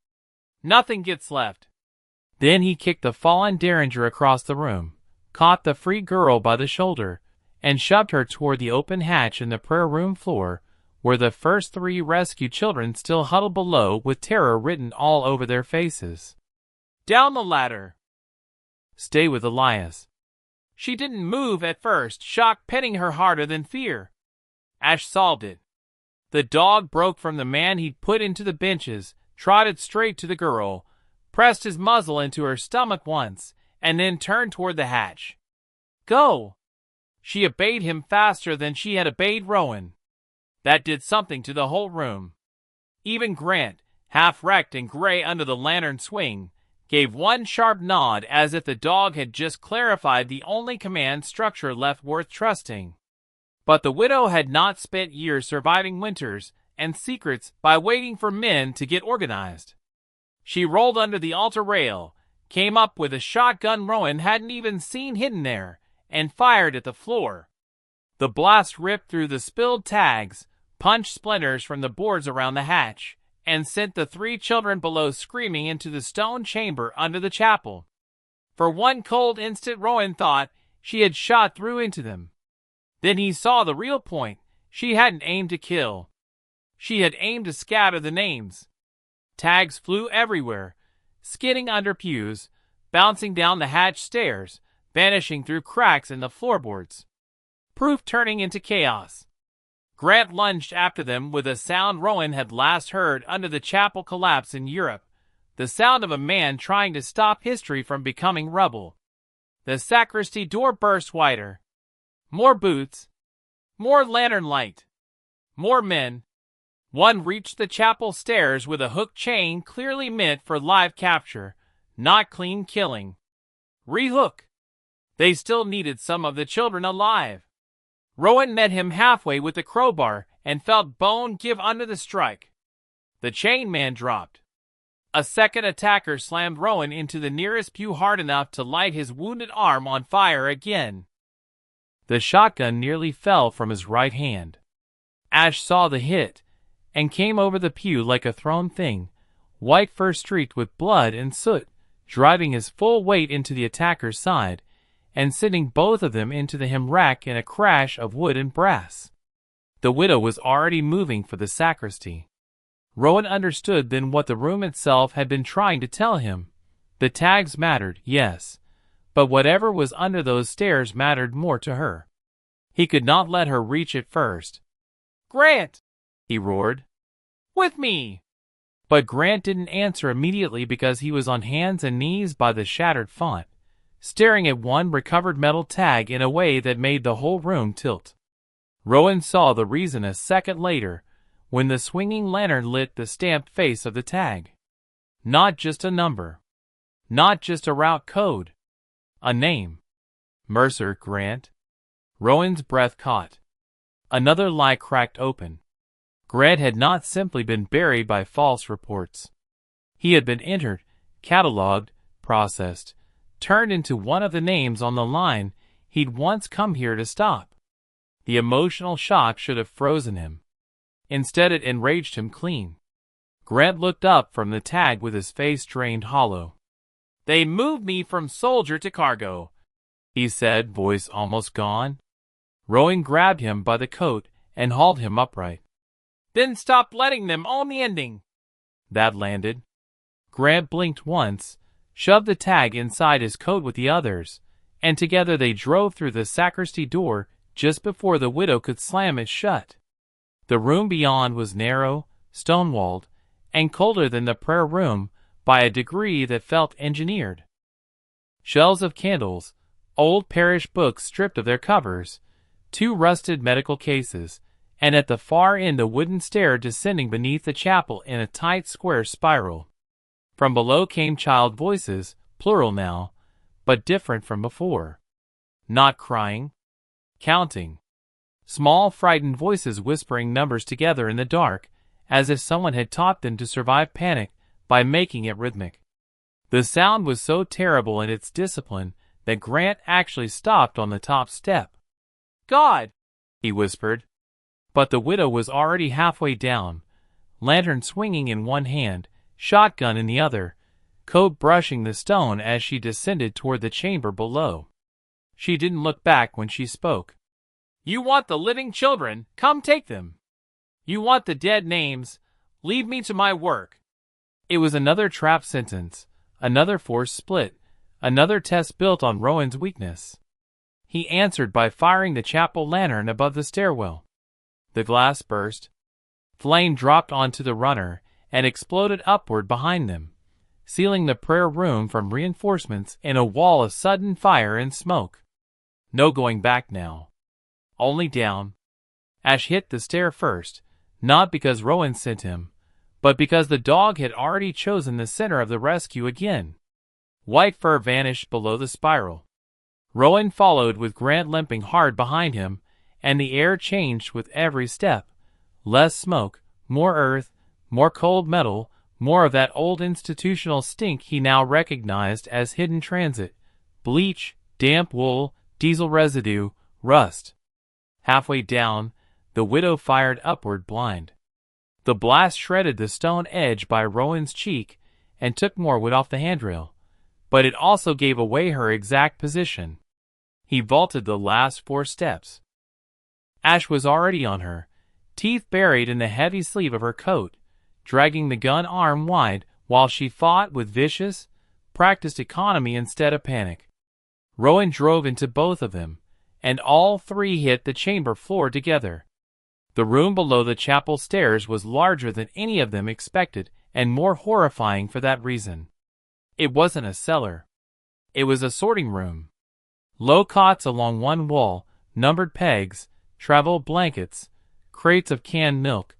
"Nothing gets left." Then he kicked the fallen derringer across the room, caught the free girl by the shoulder, and shoved her toward the open hatch in the prayer room floor, where the first 3 rescued children still huddled below with terror written all over their faces. "Down the ladder." "Stay with Elias." "She didn't move at first, shock petting her harder than fear." Ash solved it. The dog broke from the man he'd put into the benches, trotted straight to the girl, pressed his muzzle into her stomach once, and then turned toward the hatch. "Go!" She obeyed him faster than she had obeyed Rowan. That did something to the whole room. Even Grant, half wrecked and gray under the lantern swing, gave one sharp nod as if the dog had just clarified the only command structure left worth trusting. But the widow had not spent years surviving winters and secrets by waiting for men to get organized. She rolled under the altar rail, came up with a shotgun Rowan hadn't even seen hidden there, and fired at the floor. The blast ripped through the spilled tags, punched splinters from the boards around the hatch, and sent the 3 children below screaming into the stone chamber under the chapel. For one cold instant Rowan thought she had shot through into them. Then he saw the real point. She hadn't aimed to kill. She had aimed to scatter the names. Tags flew everywhere, skidding under pews, bouncing down the hatch stairs, vanishing through cracks in the floorboards. Proof turning into chaos. Grant lunged after them with a sound Rowan had last heard under the chapel collapse in Europe, the sound of a man trying to stop history from becoming rubble. The sacristy door burst wider. More boots. More lantern light. More men. One reached the chapel stairs with a hooked chain clearly meant for live capture, not clean killing. Rehook. They still needed some of the children alive. Rowan met him halfway with the crowbar and felt bone give under the strike. The chain man dropped. A second attacker slammed Rowan into the nearest pew hard enough to light his wounded arm on fire again. The shotgun nearly fell from his right hand. Ash saw the hit and came over the pew like a thrown thing, white fur streaked with blood and soot, driving his full weight into the attacker's side and sending both of them into the hem rack in a crash of wood and brass. The widow was already moving for the sacristy. Rowan understood then what the room itself had been trying to tell him. The tags mattered, yes, but whatever was under those stairs mattered more to her. He could not let her reach it first. "Grant!" he roared. "With me!" But Grant didn't answer immediately because he was on hands and knees by the shattered font, staring at one recovered metal tag in a way that made the whole room tilt. Rowan saw the reason a second later, when the swinging lantern lit the stamped face of the tag. Not just a number. Not just a route code. A name. Mercer Grant. Rowan's breath caught. Another lie cracked open. Grant had not simply been buried by false reports. He had been entered, catalogued, processed, turned into one of the names on the line he'd once come here to stop. The emotional shock should have frozen him. Instead, it enraged him clean. Grant looked up from the tag with his face drained hollow. "They moved me from soldier to cargo," he said, voice almost gone. Rowan grabbed him by the coat and hauled him upright. "Then stop letting them own the ending." That landed. Grant blinked once, shoved the tag inside his coat with the others, and together they drove through the sacristy door just before the widow could slam it shut. The room beyond was narrow, stone-walled, and colder than the prayer room by a degree that felt engineered. Shelves of candles, old parish books stripped of their covers, 2 rusted medical cases, and at the far end a wooden stair descending beneath the chapel in a tight square spiral. From below came child voices, plural now, but different from before. Not crying. Counting. Small frightened voices whispering numbers together in the dark, as if someone had taught them to survive panic by making it rhythmic. The sound was so terrible in its discipline that Grant actually stopped on the top step. "God!" he whispered. But the widow was already halfway down, lantern swinging in one hand, shotgun in the other, coat brushing the stone as she descended toward the chamber below. She didn't look back when she spoke. "You want the living children, come take them. You want the dead names, leave me to my work." It was another trap sentence, another forced split, another test built on Rowan's weakness. He answered by firing the chapel lantern above the stairwell. The glass burst. Flame dropped onto the runner and exploded upward behind them, sealing the prayer room from reinforcements in a wall of sudden fire and smoke. No going back now. Only down. Ash hit the stair first, not because Rowan sent him, but because the dog had already chosen the center of the rescue again. White fur vanished below the spiral. Rowan followed with Grant limping hard behind him, and the air changed with every step. Less smoke, more earth, more cold metal, more of that old institutional stink he now recognized as hidden transit, bleach, damp wool, diesel residue, rust. Halfway down, the widow fired upward blind. The blast shredded the stone edge by Rowan's cheek and took more wood off the handrail, but it also gave away her exact position. He vaulted the last 4 steps. Ash was already on her, teeth buried in the heavy sleeve of her coat, dragging the gun arm wide while she fought with vicious, practiced economy instead of panic. Rowan drove into both of them, and all 3 hit the chamber floor together. The room below the chapel stairs was larger than any of them expected and more horrifying for that reason. It wasn't a cellar. It was a sorting room. Low cots along one wall, numbered pegs, travel blankets, crates of canned milk,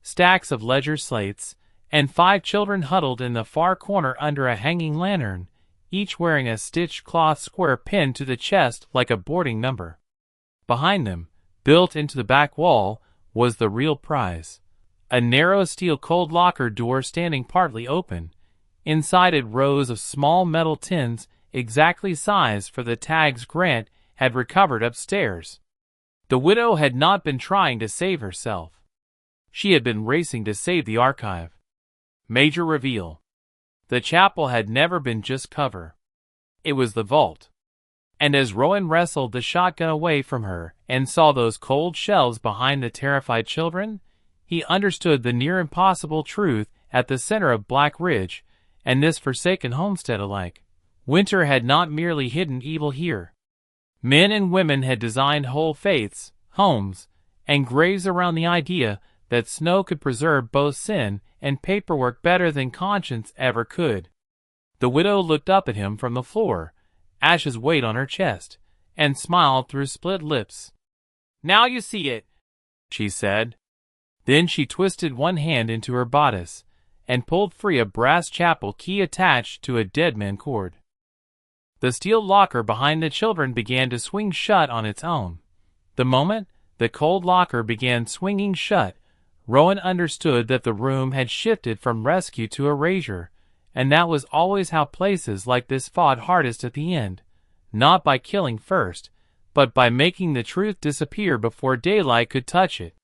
stacks of ledger slates, and 5 children huddled in the far corner under a hanging lantern, each wearing a stitched cloth square pinned to the chest like a boarding number. Behind them, built into the back wall, was the real prize. A narrow steel cold locker door standing partly open. Inside it rows of small metal tins exactly sized for the tags Grant had recovered upstairs. The widow had not been trying to save herself. She had been racing to save the archive. Major reveal. The chapel had never been just cover. It was the vault. And as Rowan wrestled the shotgun away from her and saw those cold shelves behind the terrified children, he understood the near impossible truth at the center of Black Ridge and this forsaken homestead alike. Winter had not merely hidden evil here. Men and women had designed whole faiths, homes, and graves around the idea that snow could preserve both sin and paperwork better than conscience ever could. The widow looked up at him from the floor, Ash's weight on her chest, and smiled through split lips. "Now you see it," she said. Then she twisted one hand into her bodice and pulled free a brass chapel key attached to a deadman cord. The steel locker behind the children began to swing shut on its own. The moment the cold locker began swinging shut, Rowan understood that the room had shifted from rescue to erasure, and that was always how places like this fought hardest at the end, not by killing first, but by making the truth disappear before daylight could touch it.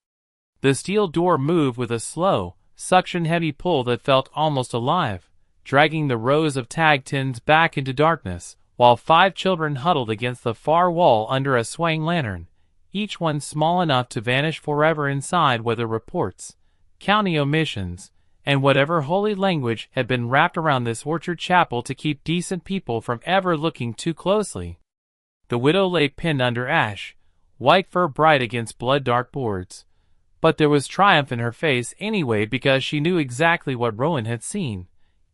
The steel door moved with a slow, suction-heavy pull that felt almost alive, dragging the rows of tag tins back into darkness, while 5 children huddled against the far wall under a swaying lantern, each one small enough to vanish forever inside weather reports, county omissions, and whatever holy language had been wrapped around this orchard chapel to keep decent people from ever looking too closely. The widow lay pinned under Ash, white fur bright against blood-dark boards. But there was triumph in her face anyway because she knew exactly what Rowan had seen.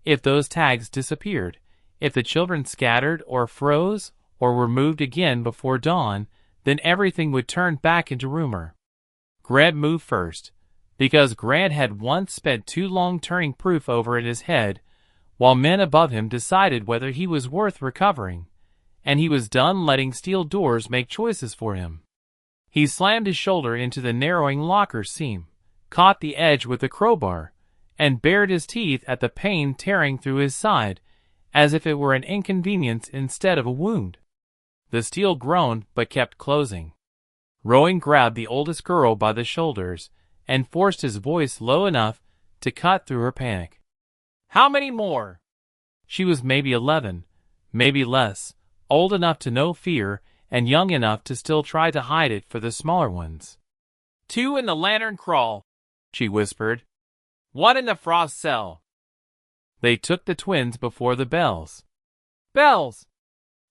If those tags disappeared, if the children scattered or froze or were moved again before dawn, then everything would turn back into rumor. Grant moved first, because Grant had once spent too long turning proof over in his head, while men above him decided whether he was worth recovering, and he was done letting steel doors make choices for him. He slammed his shoulder into the narrowing locker seam, caught the edge with the crowbar, and bared his teeth at the pain tearing through his side, as if it were an inconvenience instead of a wound. The steel groaned but kept closing. Rowan grabbed the oldest girl by the shoulders and forced his voice low enough to cut through her panic. "How many more?" She was maybe 11, maybe less, old enough to know fear and young enough to still try to hide it for the smaller ones. "2 in the lantern crawl," she whispered. "1 in the frost cell." They took the twins before the bells. Bells!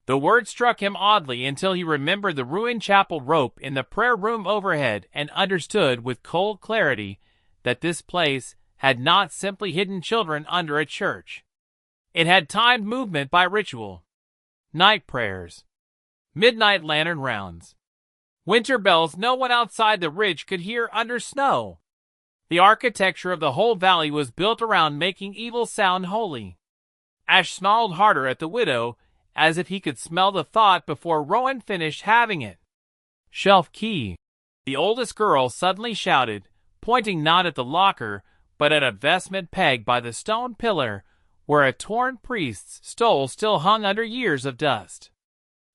The word struck him oddly until he remembered the ruined chapel rope in the prayer room overhead and understood with cold clarity that this place had not simply hidden children under a church. It had timed movement by ritual. Night prayers. Midnight lantern rounds. Winter bells no one outside the ridge could hear under snow. The architecture of the whole valley was built around making evil sound holy. Ash snarled harder at the widow, as if he could smell the thought before Rowan finished having it. "Shelf key," the oldest girl suddenly shouted, pointing not at the locker, but at a vestment peg by the stone pillar, where a torn priest's stole still hung under years of dust.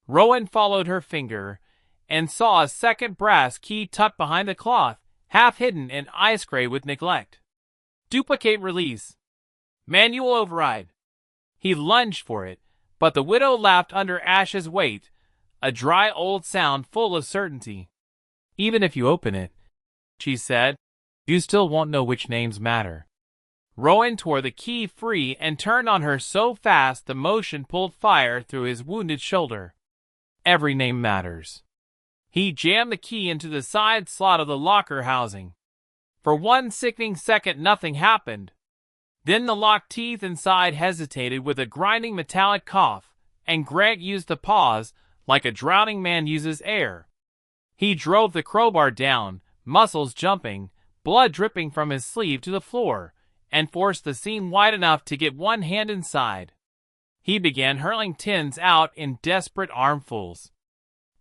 Rowan followed her finger, and saw a second brass key tucked behind the cloth, half hidden in ice gray with neglect. Duplicate release. Manual override. He lunged for it, but the widow laughed under Ash's weight, a dry old sound full of certainty. Even if you open it, she said, you still won't know which names matter. Rowan tore the key free and turned on her so fast the motion pulled fire through his wounded shoulder. Every name matters. He jammed the key into the side slot of the locker housing. For one sickening second nothing happened. Then the locked teeth inside hesitated with a grinding metallic cough, and Grant used the pause like a drowning man uses air. He drove the crowbar down, muscles jumping, blood dripping from his sleeve to the floor, and forced the seam wide enough to get one hand inside. He began hurling tins out in desperate armfuls.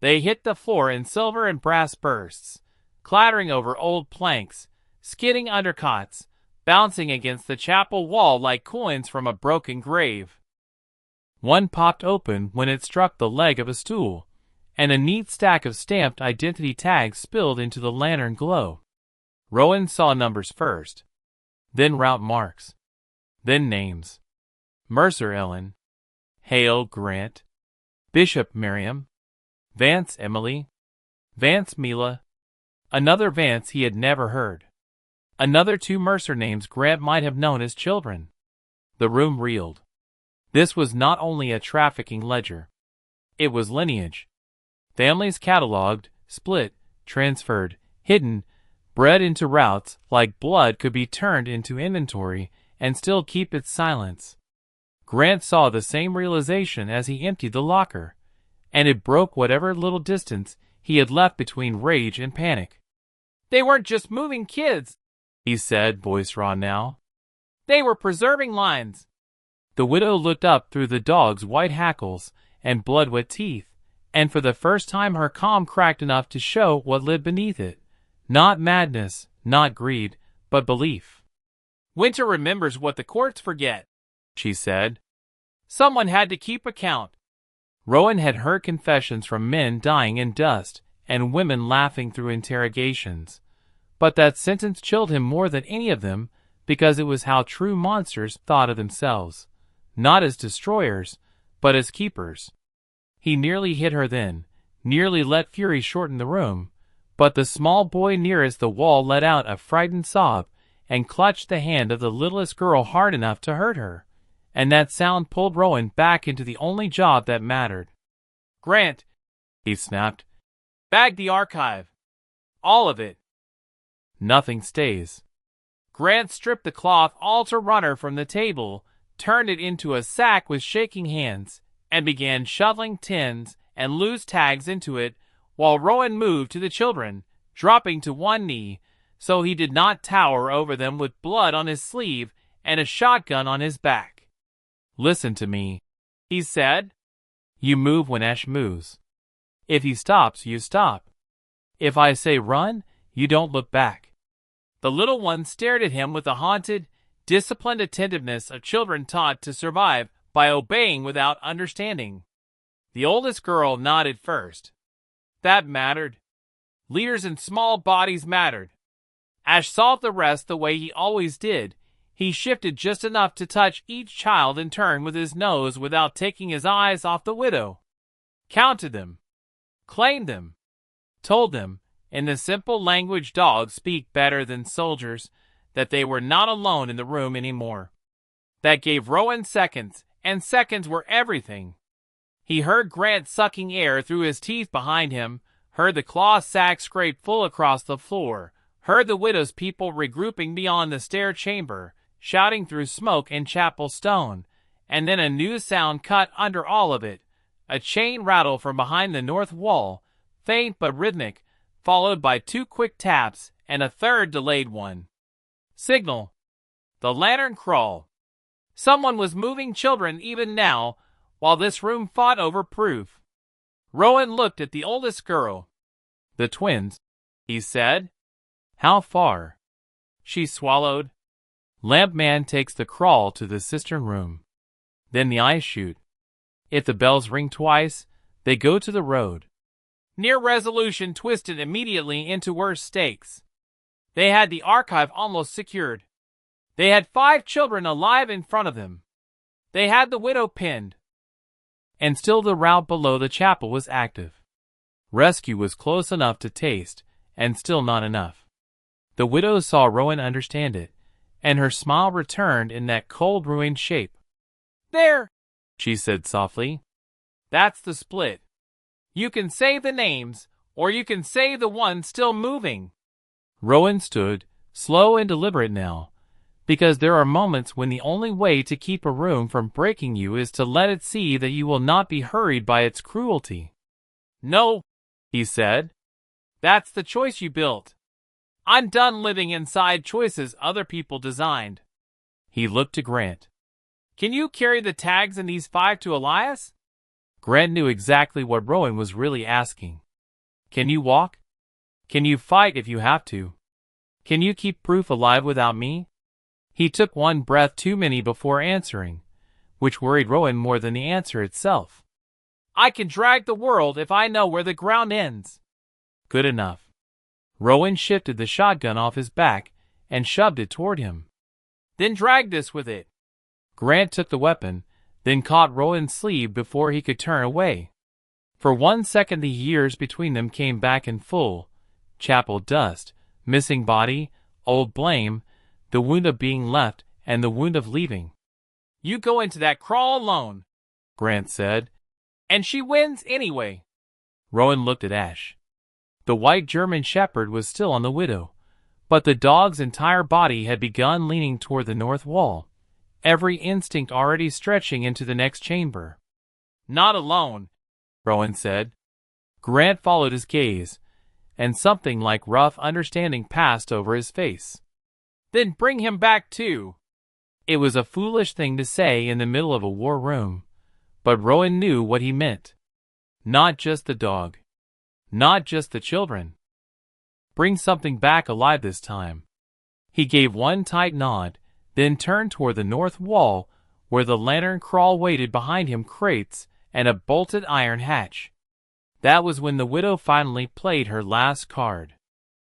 They hit the floor in silver and brass bursts, clattering over old planks, skidding under cots, bouncing against the chapel wall like coins from a broken grave. One popped open when it struck the leg of a stool, and a neat stack of stamped identity tags spilled into the lantern glow. Rowan saw numbers first, then route marks, then names. Mercer Ellen, Hale Grant, Bishop Miriam, Vance Emily, Vance Mila, another Vance he had never heard. Another two Mercer names Grant might have known as children. The room reeled. This was not only a trafficking ledger. It was lineage. Families cataloged, split, transferred, hidden, bred into routes like blood could be turned into inventory and still keep its silence. Grant saw the same realization as he emptied the locker, and it broke whatever little distance he had left between rage and panic. They weren't just moving kids, he said, voice raw now. They were preserving lines. The widow looked up through the dog's white hackles and blood-wet teeth, and for the first time her calm cracked enough to show what lived beneath it. Not madness, not greed, but belief. Winter remembers what the courts forget, she said. Someone had to keep account. Rowan had heard confessions from men dying in dust and women laughing through interrogations. But that sentence chilled him more than any of them because it was how true monsters thought of themselves, not as destroyers, but as keepers. He nearly hit her then, nearly let fury shorten the room, but the small boy nearest the wall let out a frightened sob and clutched the hand of the littlest girl hard enough to hurt her, and that sound pulled Rowan back into the only job that mattered. Grant, he snapped, bag the archive. All of it. Nothing stays. Grant stripped the cloth altar runner from the table, turned it into a sack with shaking hands, and began shoveling tins and loose tags into it, while Rowan moved to the children, dropping to one knee, so he did not tower over them with blood on his sleeve and a shotgun on his back. Listen to me, he said. You move when Ash moves. If he stops, you stop. If I say run, you don't look back. The little one stared at him with the haunted, disciplined attentiveness of children taught to survive by obeying without understanding. The oldest girl nodded first. That mattered. Leaders in small bodies mattered. Ash solved the rest the way he always did. He shifted just enough to touch each child in turn with his nose without taking his eyes off the widow. Counted them. Claimed them. Told them, in the simple language dogs speak better than soldiers, that they were not alone in the room anymore. That gave Rowan seconds, and seconds were everything. He heard Grant sucking air through his teeth behind him, heard the cloth sack scrape full across the floor, heard the widow's people regrouping beyond the stair chamber, shouting through smoke and chapel stone, and then a new sound cut under all of it, a chain rattle from behind the north wall, faint but rhythmic, followed by two quick taps and a third delayed one. Signal. The lantern crawl. Someone was moving children even now, while this room fought over proof. Rowan looked at the oldest girl. The twins, he said. How far? she swallowed. Lampman takes the crawl to the cistern room. Then the ice chute. If the bells ring twice, they go to the road. Near resolution twisted immediately into worse stakes. They had the archive almost secured. They had 5 children alive in front of them. They had the widow pinned. And still the route below the chapel was active. Rescue was close enough to taste, and still not enough. The widow saw Rowan understand it, and her smile returned in that cold ruined shape. "There," she said softly. "That's the split. You can save the names, or you can save the one still moving." Rowan stood, slow and deliberate now, because there are moments when the only way to keep a room from breaking you is to let it see that you will not be hurried by its cruelty. "No," he said. "That's the choice you built. I'm done living inside choices other people designed." He looked to Grant. "Can you carry the tags in these 5 to Elias?" Grant knew exactly what Rowan was really asking. "Can you walk? Can you fight if you have to? Can you keep proof alive without me?" He took one breath too many before answering, which worried Rowan more than the answer itself. "I can drag the world if I know where the ground ends." "Good enough." Rowan shifted the shotgun off his back and shoved it toward him. "Then drag this with it." Grant took the weapon, then caught Rowan's sleeve before he could turn away. For 1 second the years between them came back in full. Chapel dust, missing body, old blame, the wound of being left and the wound of leaving. "You go into that crawl alone," Grant said. "And she wins anyway." Rowan looked at Ash. The white German shepherd was still on the widow, but the dog's entire body had begun leaning toward the north wall, every instinct already stretching into the next chamber. "Not alone," Rowan said. Grant followed his gaze, and something like rough understanding passed over his face. "Then bring him back too." It was a foolish thing to say in the middle of a war room, but Rowan knew what he meant. Not just the dog. Not just the children. Bring something back alive this time. He gave one tight nod, then turned toward the north wall, where the lantern crawl waited behind him, crates and a bolted iron hatch. That was when the widow finally played her last card.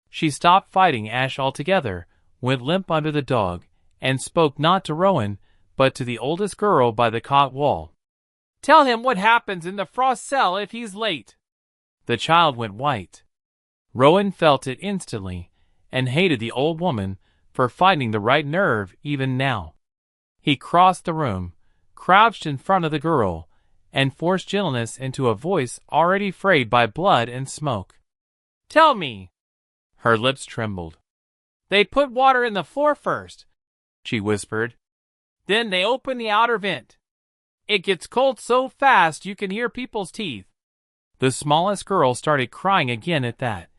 She stopped fighting Ash altogether, went limp under the dog, and spoke not to Rowan, but to the oldest girl by the cot wall. "Tell him what happens in the frost cell if he's late." The child went white. Rowan felt it instantly, and hated the old woman for finding the right nerve even now. He crossed the room, crouched in front of the girl, and forced gentleness into a voice already frayed by blood and smoke. "Tell me." Her lips trembled. "They put water in the floor first," she whispered. "Then they open the outer vent. It gets cold so fast you can hear people's teeth." The smallest girl started crying again at that,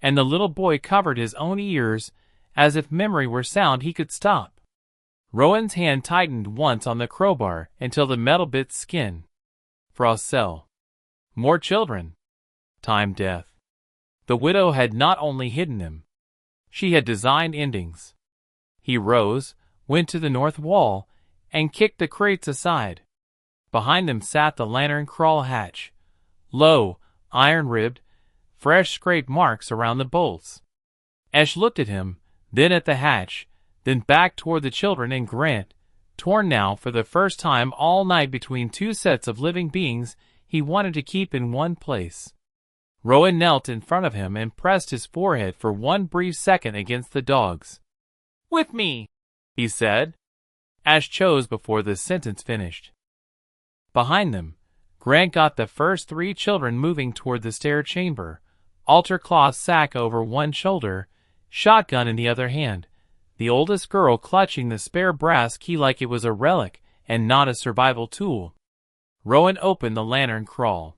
and the little boy covered his own ears, as if memory were sound he could stop. Rowan's hand tightened once on the crowbar until the metal bit skin. Frost cell. More children. Time death. The widow had not only hidden them. She had designed endings. He rose, went to the north wall, and kicked the crates aside. Behind them sat the lantern crawl hatch. Low, iron-ribbed, fresh scrape marks around the bolts. Ash looked at him, then at the hatch, then back toward the children and Grant, torn now for the first time all night between 2 sets of living beings he wanted to keep in one place. Rowan knelt in front of him and pressed his forehead for one brief second against the dog's. "With me," he said. Ash chose before the sentence finished. Behind them, Grant got the first 3 children moving toward the stair chamber, altar cloth sack over one shoulder, shotgun in the other hand, the oldest girl clutching the spare brass key like it was a relic and not a survival tool. Rowan opened the lantern crawl.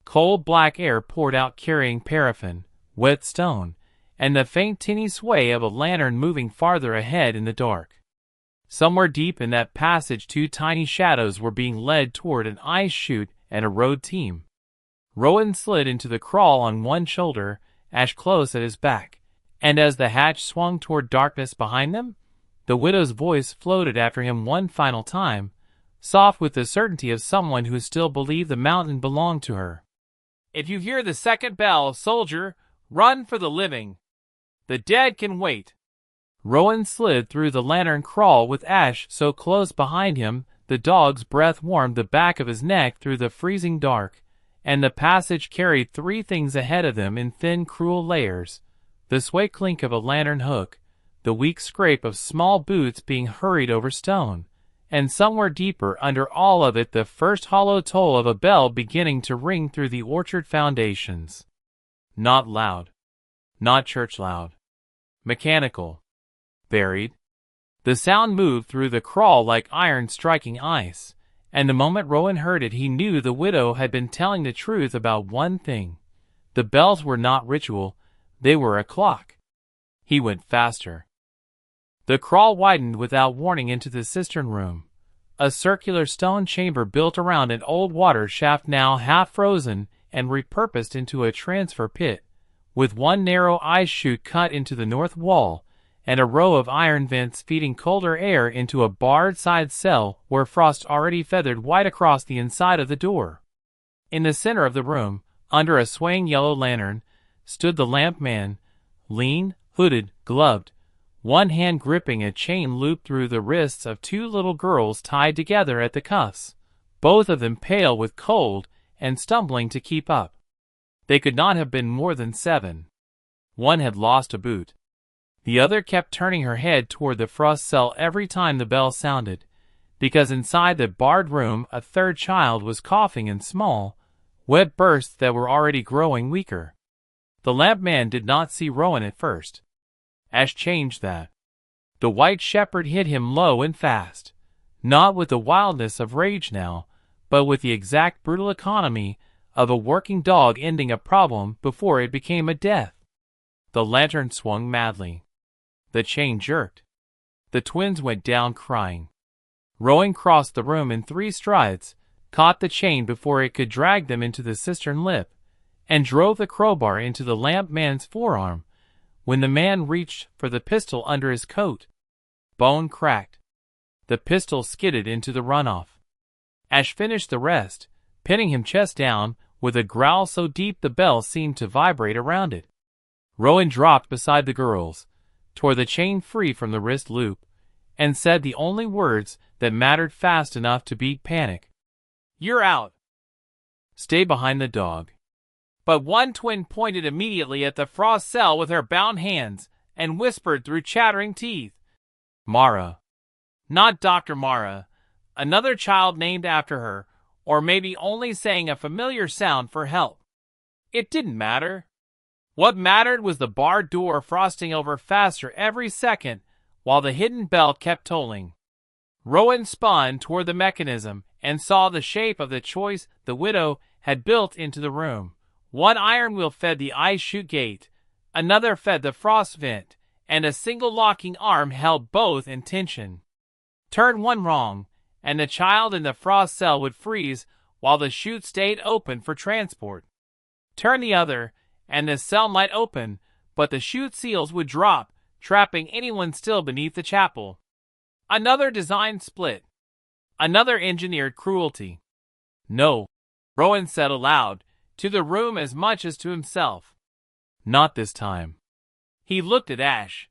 Cold black air poured out carrying paraffin, wet stone, and the faint tinny sway of a lantern moving farther ahead in the dark. Somewhere deep in that passage 2 tiny shadows were being led toward an ice chute and a road team. Rowan slid into the crawl on one shoulder, Ash close at his back, And as the hatch swung toward darkness behind them, the widow's voice floated after him one final time, soft with the certainty of someone who still believed the mountain belonged to her. "If you hear the second bell, soldier, run for the living. The dead can wait." Rowan slid through the lantern crawl with Ash so close behind him the dog's breath warmed the back of his neck through the freezing dark, and the passage carried three things ahead of them in thin, cruel layers: the sway clink of a lantern hook, the weak scrape of small boots being hurried over stone, and somewhere deeper under all of it the first hollow toll of a bell beginning to ring through the orchard foundations. Not loud. Not church loud. Mechanical. Buried. The sound moved through the crawl like iron striking ice, and the moment Rowan heard it he knew the widow had been telling the truth about one thing. The bells were not ritual, they were a clock. He went faster. The crawl widened without warning into the cistern room, a circular stone chamber built around an old water shaft now half frozen and repurposed into a transfer pit, with one narrow ice chute cut into the north wall, and a row of iron vents feeding colder air into a barred side cell where frost already feathered white across the inside of the door. In the center of the room, under a swaying yellow lantern, stood the lamp man, lean, hooded, gloved, one hand gripping a chain looped through the wrists of two little girls tied together at the cuffs, both of them pale with cold and stumbling to keep up. They could not have been more than 7. One had lost a boot. The other kept turning her head toward the frost cell every time the bell sounded, because inside the barred room a third child was coughing in small, wet bursts that were already growing weaker. The lamp man did not see Rowan at first. Ash changed that. The white shepherd hit him low and fast, not with the wildness of rage now, but with the exact brutal economy of a working dog ending a problem before it became a death. The lantern swung madly. The chain jerked. The twins went down crying. Rowan crossed the room in 3 strides, caught the chain before it could drag them into the cistern lip, and drove the crowbar into the lamp man's forearm. When the man reached for the pistol under his coat, bone cracked. The pistol skidded into the runoff. Ash finished the rest, pinning him chest down, with a growl so deep the bell seemed to vibrate around it. Rowan dropped beside the girls, tore the chain free from the wrist loop, and said the only words that mattered fast enough to beat panic. "You're out. Stay behind the dog." But one twin pointed immediately at the frost cell with her bound hands, and whispered through chattering teeth, "Mara." Not Dr. Mara, another child named after her, or maybe only saying a familiar sound for help. It didn't matter. What mattered was the barred door frosting over faster every second, while the hidden bell kept tolling. Rowan spun toward the mechanism, and saw the shape of the choice the widow had built into the room. One iron wheel fed the ice chute gate, another fed the frost vent, and a single locking arm held both in tension. Turn one wrong, and the child in the frost cell would freeze while the chute stayed open for transport. Turn the other, and the cell might open, but the chute seals would drop, trapping anyone still beneath the chapel. Another design split. Another engineered cruelty. "No," Rowan said aloud, to the room as much as to himself. "Not this time." He looked at Ash.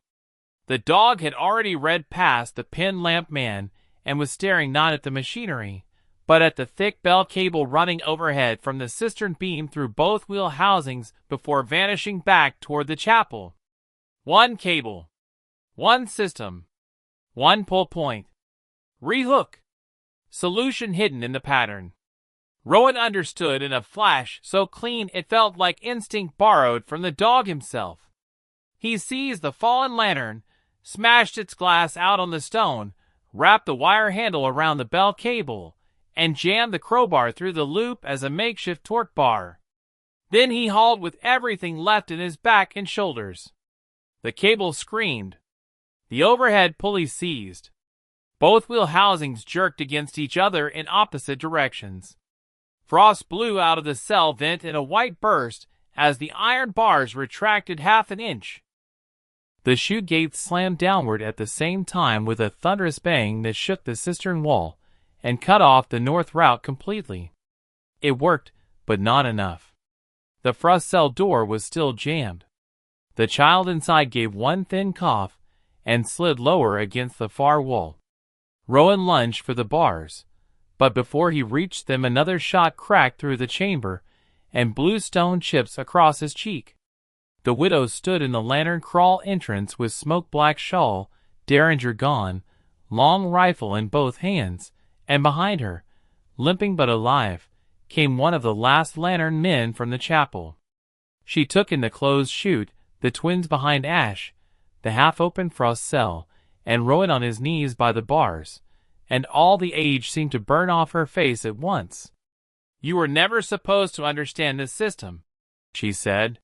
The dog had already read past the pin lamp man and was staring not at the machinery, but at the thick bell cable running overhead from the cistern beam through both wheel housings before vanishing back toward the chapel. One cable. One system. One pull point. Rehook. Solution hidden in the pattern. Rowan understood in a flash so clean it felt like instinct borrowed from the dog himself. He seized the fallen lantern, smashed its glass out on the stone, wrapped the wire handle around the bell cable, and jammed the crowbar through the loop as a makeshift torque bar. Then he hauled with everything left in his back and shoulders. The cable screamed. The overhead pulley seized. Both wheel housings jerked against each other in opposite directions. Frost blew out of the cell vent in a white burst as the iron bars retracted half an inch. The chute gates slammed downward at the same time with a thunderous bang that shook the cistern wall and cut off the north route completely. It worked, but not enough. The frost cell door was still jammed. The child inside gave one thin cough and slid lower against the far wall. Rowan lunged for the bars, but before he reached them another shot cracked through the chamber and blew stone chips across his cheek. The widow stood in the lantern crawl entrance with smoke-black shawl, derringer gone, long rifle in both hands, and behind her, limping but alive, came one of the last lantern men from the chapel. She took in the closed chute, the twins behind Ash, the half-open frost cell, and Rowan on his knees by the bars, and all the age seemed to burn off her face at once. "You were never supposed to understand this system," she said.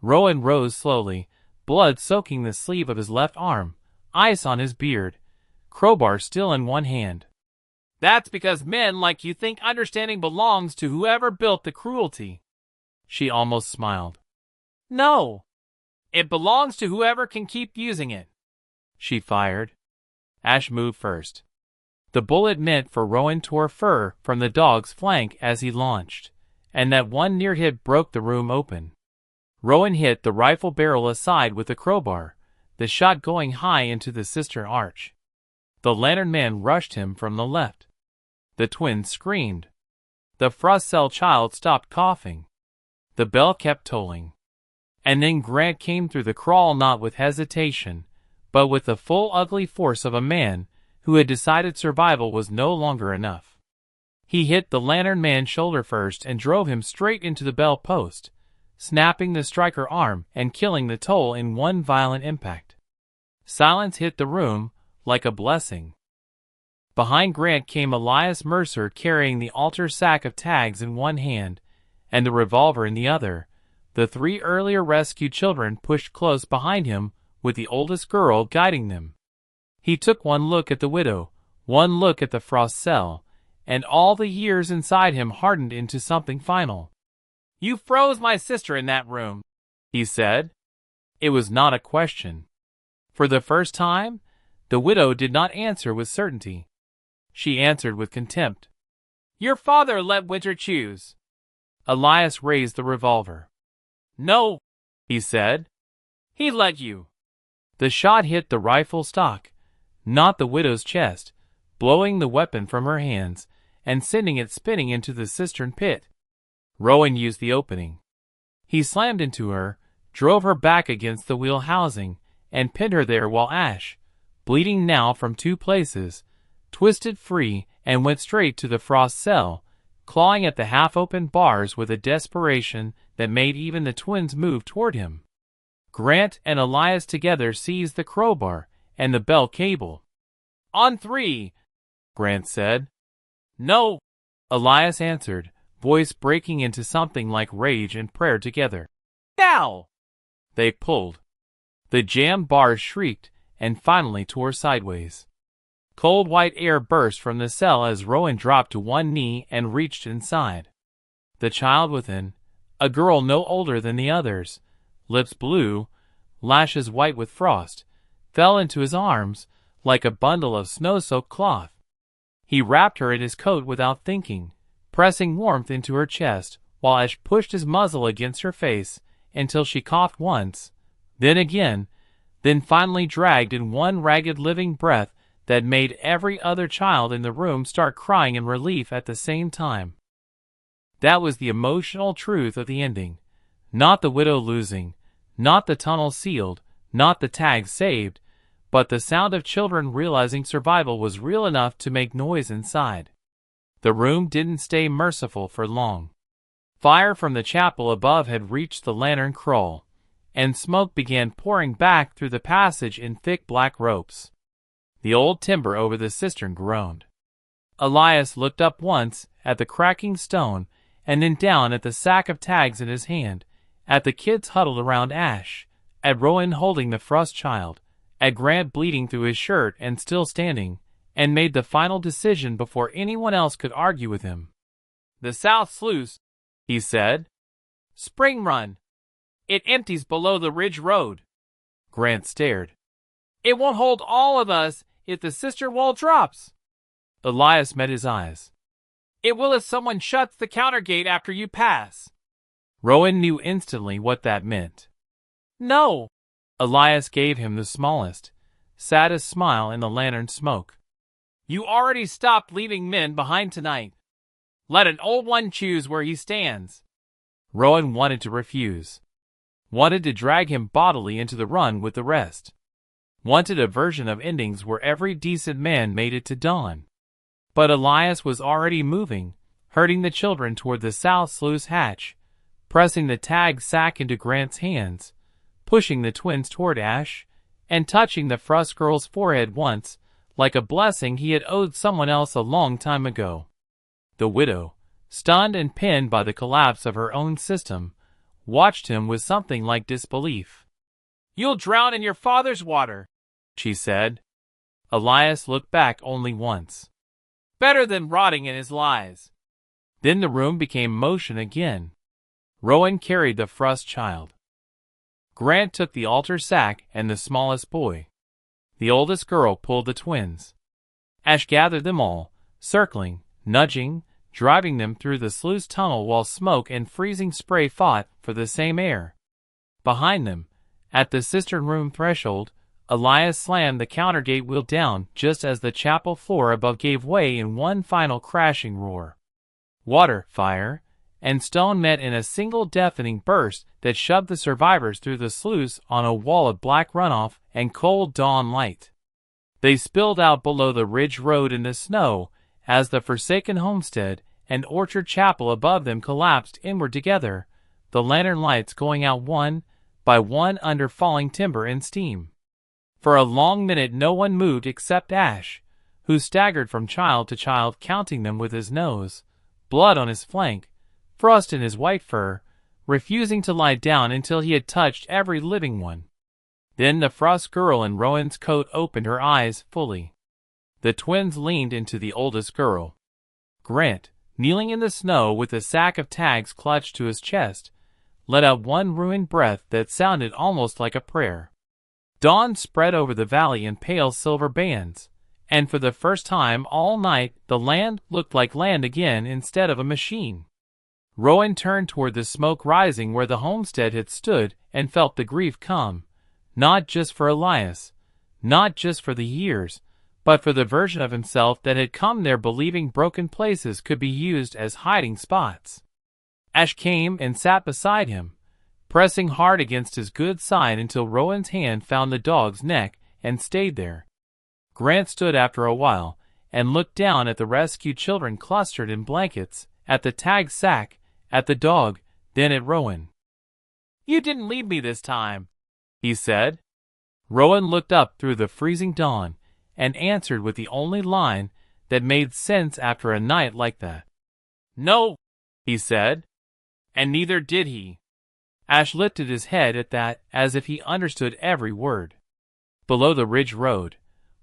Rowan rose slowly, blood soaking the sleeve of his left arm, ice on his beard, crowbar still in one hand. "That's because men like you think understanding belongs to whoever built the cruelty." She almost smiled. "No, it belongs to whoever can keep using it." She fired. Ash moved first. The bullet meant for Rowan tore fur from the dog's flank as he launched, and that one near hit broke the room open. Rowan hit the rifle barrel aside with the crowbar, the shot going high into the cistern arch. The lantern man rushed him from the left. The twins screamed. The frost cell child stopped coughing. The bell kept tolling. And then Grant came through the crawl not with hesitation, but with the full ugly force of a man who had decided survival was no longer enough. He hit the lantern man's shoulder first and drove him straight into the bell post, snapping the striker arm and killing the toll in one violent impact. Silence hit the room like a blessing. Behind Grant came Elias Mercer carrying the altar sack of tags in one hand and the revolver in the other. The three earlier rescued children pushed close behind him with the oldest girl guiding them. He took one look at the widow, one look at the frost cell, and all the years inside him hardened into something final. "You froze my sister in that room," he said. It was not a question. For the first time, the widow did not answer with certainty. She answered with contempt. "Your father let Winter choose." Elias raised the revolver. "No," he said. "He let you." The shot hit the rifle stock, not the widow's chest, blowing the weapon from her hands and sending it spinning into the cistern pit. Rowan used the opening. He slammed into her, drove her back against the wheel housing, and pinned her there while Ash, bleeding now from two places, twisted free and went straight to the frost cell, clawing at the half-open bars with a desperation that made even the twins move toward him. Grant and Elias together seized the crowbar and the bell cable. "On three," Grant said. "No," Elias answered, voice breaking into something like rage and prayer together. "Now!" They pulled. The jammed bars shrieked and finally tore sideways. Cold white air burst from the cell as Rowan dropped to one knee and reached inside. The child within, a girl no older than the others, lips blue, lashes white with frost, fell into his arms like a bundle of snow-soaked cloth. He wrapped her in his coat without thinking, pressing warmth into her chest while Ash pushed his muzzle against her face until she coughed once, then again, then finally dragged in one ragged living breath that made every other child in the room start crying in relief at the same time. That was the emotional truth of the ending. Not the widow losing, not the tunnel sealed, not the tag saved, but the sound of children realizing survival was real enough to make noise inside. The room didn't stay merciful for long. Fire from the chapel above had reached the lantern crawl, and smoke began pouring back through the passage in thick black ropes. The old timber over the cistern groaned. Elias looked up once at the cracking stone and then down at the sack of tags in his hand, at the kids huddled around Ash, at Rowan holding the frost child, at Grant bleeding through his shirt and still standing, and made the final decision before anyone else could argue with him. "The south sluice," he said. "Spring Run. It empties below the ridge road." Grant stared. It won't hold all of us if the sister wall drops. Elias met his eyes. It will if someone shuts the counter gate after you pass. Rowan knew instantly what that meant. No. Elias gave him the smallest, saddest smile in the lantern smoke. You already stopped leaving men behind tonight. Let an old one choose where he stands. Rowan wanted to refuse. Wanted to drag him bodily into the run with the rest. Wanted a version of endings where every decent man made it to dawn. But Elias was already moving, herding the children toward the south sluice hatch, pressing the tag sack into Grant's hands, pushing the twins toward Ash, and touching the Frost girl's forehead once, like a blessing he had owed someone else a long time ago. The widow, stunned and pinned by the collapse of her own system, watched him with something like disbelief. You'll drown in your father's water, she said. Elias looked back only once. Better than rotting in his lies. Then the room became motion again. Rowan carried the Frost child. Grant took the altar sack and the smallest boy. The oldest girl pulled the twins. Ash gathered them all, circling, nudging, driving them through the sluice tunnel while smoke and freezing spray fought for the same air. Behind them, at the cistern room threshold, Elias slammed the counter gate wheel down just as the chapel floor above gave way in one final crashing roar. Water, fire, and stone met in a single deafening burst that shoved the survivors through the sluice on a wall of black runoff and cold dawn light. They spilled out below the ridge road in the snow as the forsaken homestead and orchard chapel above them collapsed inward together, the lantern lights going out one by one under falling timber and steam. For a long minute no one moved except Ash, who staggered from child to child counting them with his nose, blood on his flank, frost in his white fur, refusing to lie down until he had touched every living one. Then the Frost girl in Rowan's coat opened her eyes fully. The twins leaned into the oldest girl. Grant, kneeling in the snow with a sack of tags clutched to his chest, let out one ruined breath that sounded almost like a prayer. Dawn spread over the valley in pale silver bands, and for the first time all night the land looked like land again instead of a machine. Rowan turned toward the smoke rising where the homestead had stood and felt the grief come, not just for Elias, not just for the years, but for the version of himself that had come there believing broken places could be used as hiding spots. Ash came and sat beside him, pressing hard against his good side until Rowan's hand found the dog's neck and stayed there. Grant stood after a while and looked down at the rescued children clustered in blankets, at the tag sack, at the dog, then at Rowan. You didn't leave me this time, he said. Rowan looked up through the freezing dawn and answered with the only line that made sense after a night like that. No, he said, and neither did he. Ash lifted his head at that as if he understood every word. Below the ridge road,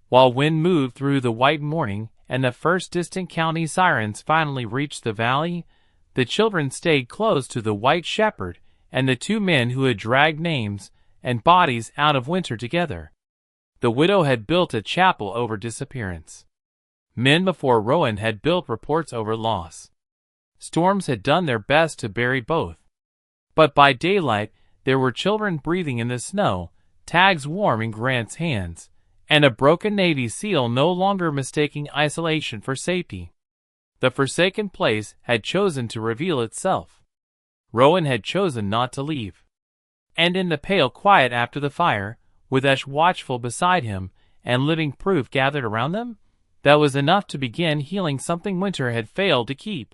while wind moved through the white morning and the first distant county sirens finally reached the valley, the children stayed close to the white shepherd and the two men who had dragged names and bodies out of winter together. The widow had built a chapel over disappearance. Men before Rowan had built reports over loss. Storms had done their best to bury both. But by daylight, there were children breathing in the snow, tags warm in Grant's hands, and a broken Navy SEAL no longer mistaking isolation for safety. The forsaken place had chosen to reveal itself. Rowan had chosen not to leave. And in the pale quiet after the fire, with Ash watchful beside him and living proof gathered around them, that was enough to begin healing something winter had failed to keep.